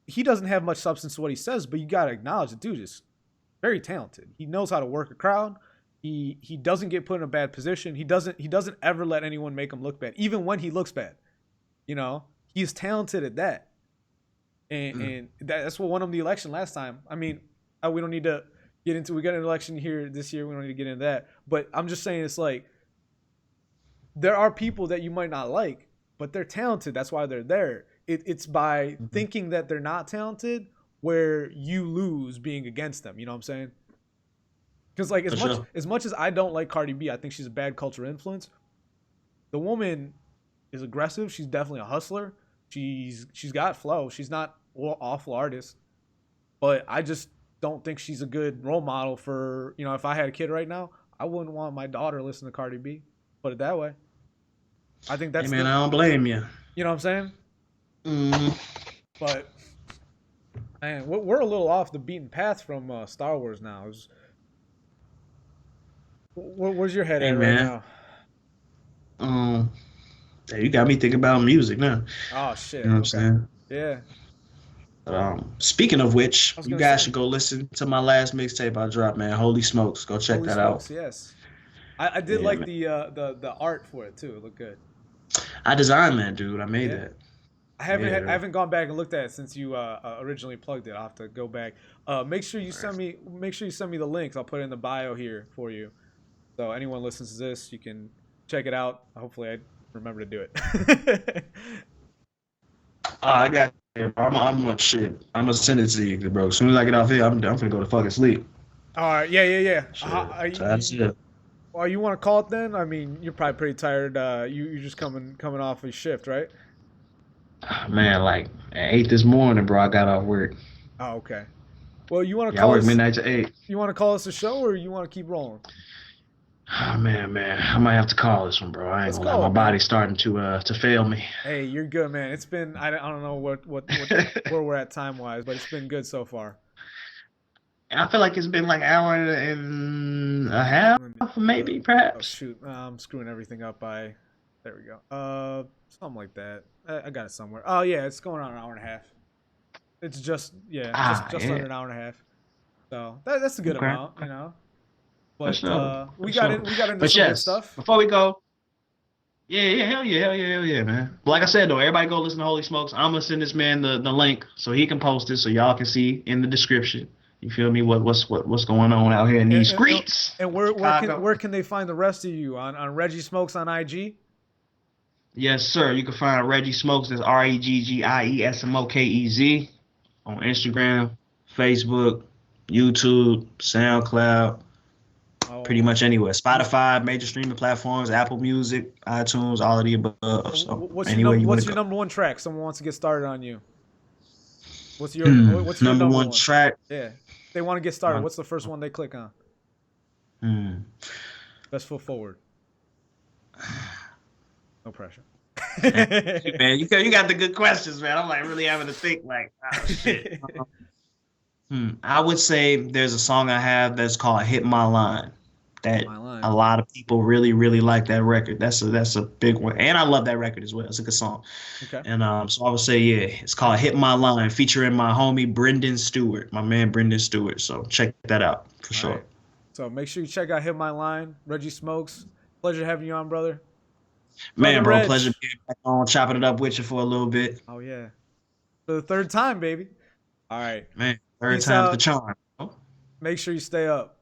he doesn't have much substance to what he says, but you gotta acknowledge the dude is very talented. He knows how to work a crowd. He doesn't get put in a bad position. He doesn't ever let anyone make him look bad, even when he looks bad. He's talented at that, and that's what won him the election last time. I mean, we don't need to get into. We got an election here this year. We don't need to get into that. But I'm just saying, it's like there are people that you might not like, but they're talented. That's why they're there. It's by thinking that they're not talented where you lose being against them. You know what I'm saying? Because like For sure. as much as I don't like Cardi B, I think she's a bad cultural influence. The woman is aggressive. She's definitely a hustler. She's got flow. She's not an awful artist, but I just don't think she's a good role model for if I had a kid right now, I wouldn't want my daughter to listen to Cardi B. Put it that way. I think Hey that's man, I don't blame you. you know what I'm saying. Hmm. But man, we're a little off the beaten path from Star Wars now. Where's your head Hey at right man. now? Hey, you got me thinking about music now. Oh shit. You know what I'm Okay. saying? Yeah. Speaking of which, I was you gonna guys say. should go listen to my last mixtape I dropped, man. Holy Smokes. Go check Holy that smokes, out. yes. I did Yeah, like man. the art for it too. It looked good. I designed that, dude. I made Yeah. that. I Yeah. haven't gone back and looked at it since you originally plugged it. I'll have to go back. Make sure you send me the links. I'll put it in the bio here for you. So anyone listens to this, you can check it out. Hopefully, I remember to do it. I got you. I'm gonna shit. I'm gonna send it to you, bro. As soon as I get off here, I'm gonna go to fucking sleep. All right, yeah, yeah, yeah. Shit. So that's it. Well, you want to call it then? I mean, you're probably pretty tired. You're just coming off a shift, right? Man, like at 8 this morning, bro, I got off work. Oh, okay. Well, you want to Yeah, I call work us? midnight to 8. You want to call us a show, or you want to keep rolling? Oh, man, I might have to call this one, bro. I ain't Let's gonna lie, call my it, man. body's starting to fail me. Hey, you're good, man. It's been I don't know where we're at time wise, but it's been good so far. I feel like it's been like an hour and a half, Let me, maybe, oh perhaps. shoot, I'm screwing everything up by. There we go. Something like that. I got it somewhere. Oh yeah, it's going on an hour and a half. It's just Ah, just yeah. under an hour and a half. So that's a good Okay. amount, you know. For But sure. For sure. we got into But some good yes, stuff. before we go, hell yeah, man. But like I said though, everybody go listen to Holy Smokes. I'm gonna send this man the link so he can post it so y'all can see in the description. You feel me? What's going on out here in And, these and, and streets and of Chicago? where can they find the rest of you on Reggie Smokes on IG? Yes, sir. You can find Reggie Smokes. That's ReggiesMokez on Instagram, Facebook, YouTube, SoundCloud, pretty Oh, much anywhere. Spotify, major streaming platforms, Apple Music, iTunes, all of the above. So anywhere you want what's to your go. number one track? Someone wants to get started on you. What's your Number number one one? track. Yeah, they want to get started. My, What's the first one they click on? hmm. Best foot forward. No pressure. Man, you got the good questions, man. I'm like really having to think like, oh shit. I would say there's a song I have that's called "Hit My Line." Hit That my a line. lot of people really like that record. That's a big one, and I love that record as well. It's a good song, Okay. and so I would say yeah, it's called "Hit My Line," featuring my homie Brendan Stewart, my man Brendan Stewart. So check that out for All sure. right. So make sure you check out Hit My Line. Reggie Smokes. Pleasure having you on, brother. Brother Man, bro, Reg. pleasure being back on, chopping it up with you for a little bit. Oh yeah. For the third time, baby. All right. Man, third Peace time's the out. charm. Make sure you stay up.